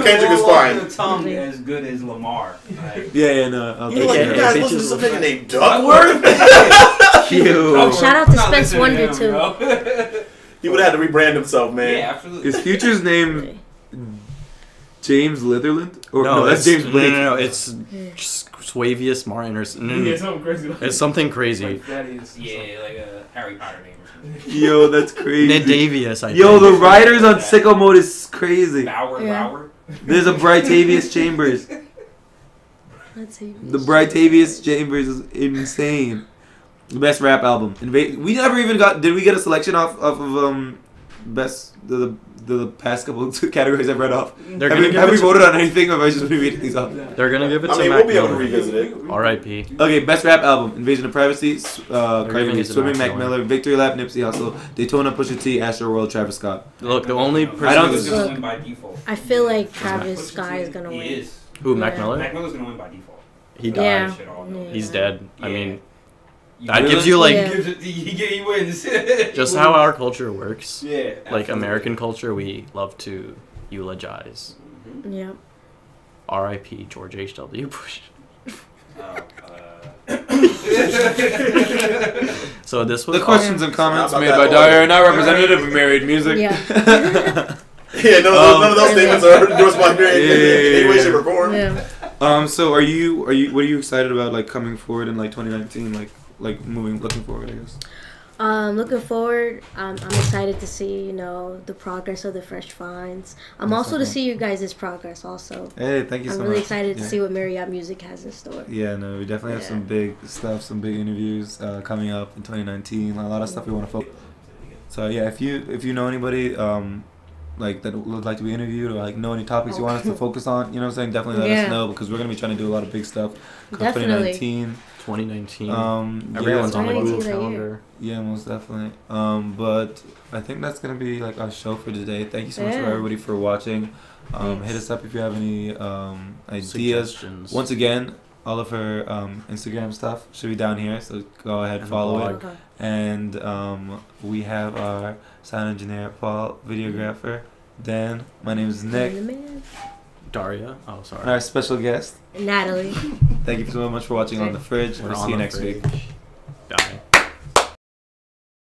Kendrick is fine. The tongue as good as Lamar. Like, Yeah, no. I'll You take like, that. you guys It listen to just- some nigga named Duckworth? Cute. Shout out to Not Spence listening Wonder, him, too. bro. He would have had to rebrand himself, man. Yeah, absolutely. Is Future's name James Litherland? Or No, that's James Blake. No, it's Swavius Martin or Yeah, something crazy. Like it's something crazy. Like Thaddeus or Yeah, something. like a Harry Potter name or something. Yo, that's crazy. Nadavius, I Yo, think. the writers on Sicko Mode is crazy. Bauer, Yeah. Bauer. There's a Brightevious Chambers. Let's see. The Brightevious Chambers is insane. The best rap album. We never even got. Did we get a selection off of the past couple categories I've read off. Have we voted on anything, or have I just been reading these off? They're gonna give it to I mean, Mac we'll be able to Miller. revisit it. R.I.P. Okay, best rap album: Invasion of Privacy, giving it to Swimming, Mac Mac Miller. Miller, Victory Lap, Nipsey Hussle, Daytona, Pusha T, Astro World, Travis Scott. Look, the only person I don't- He's who's- gonna win by default. I feel like Travis Scott is gonna He win. is. who Mac Yeah. Miller. Mac Miller's gonna win by default. He died. Yeah. Shit all Yeah. He's dead. I Yeah. mean, You that really? gives you like Yeah. He wins. just how our culture works. Yeah. Like absolutely. American culture, we love to eulogize. Yeah. R.I.P. George H.W. Bush. So this was The questions and comments How about made that by order? Dyer are not representative of Married Music. Yeah. Yeah, none of those statements are endorsed by me in any way, Yeah. shape, or form. Yeah. So what are you excited about, like, coming forward in like 2019, like looking forward, I guess? Looking forward, I'm excited to see, you know, the progress of the Fresh Finds. I'm also to see you guys' progress also. Hey, thank you so I'm much. really excited to Yeah. see what Marriott Music has in store. Yeah, no, we definitely have some big stuff, some big interviews coming up in 2019. A lot of stuff we want to focus. So yeah, if you know anybody like that would like to be interviewed, or like know any topics you want us to focus on, you know what I'm saying, definitely let us know, because we're gonna be trying to do a lot of big stuff. Definitely. 2019. 2019. yeah, Everyone's on the Google 2019's a year. calendar. Yeah, most definitely. But I think that's gonna be like our show for today. Thank you so much for Yeah. everybody for watching. Hit us up if you have any ideas. Suggestions. Once again, all of her Instagram stuff should be down here, so go ahead, And follow it. blog. Okay. And we have our sound engineer Paul, videographer Dan. My name is Nick. Daria. Oh, sorry. Our special guest. Natalie. Thank you so much for watching On the Fridge. We're We'll on see you the next week. fridge. Bye.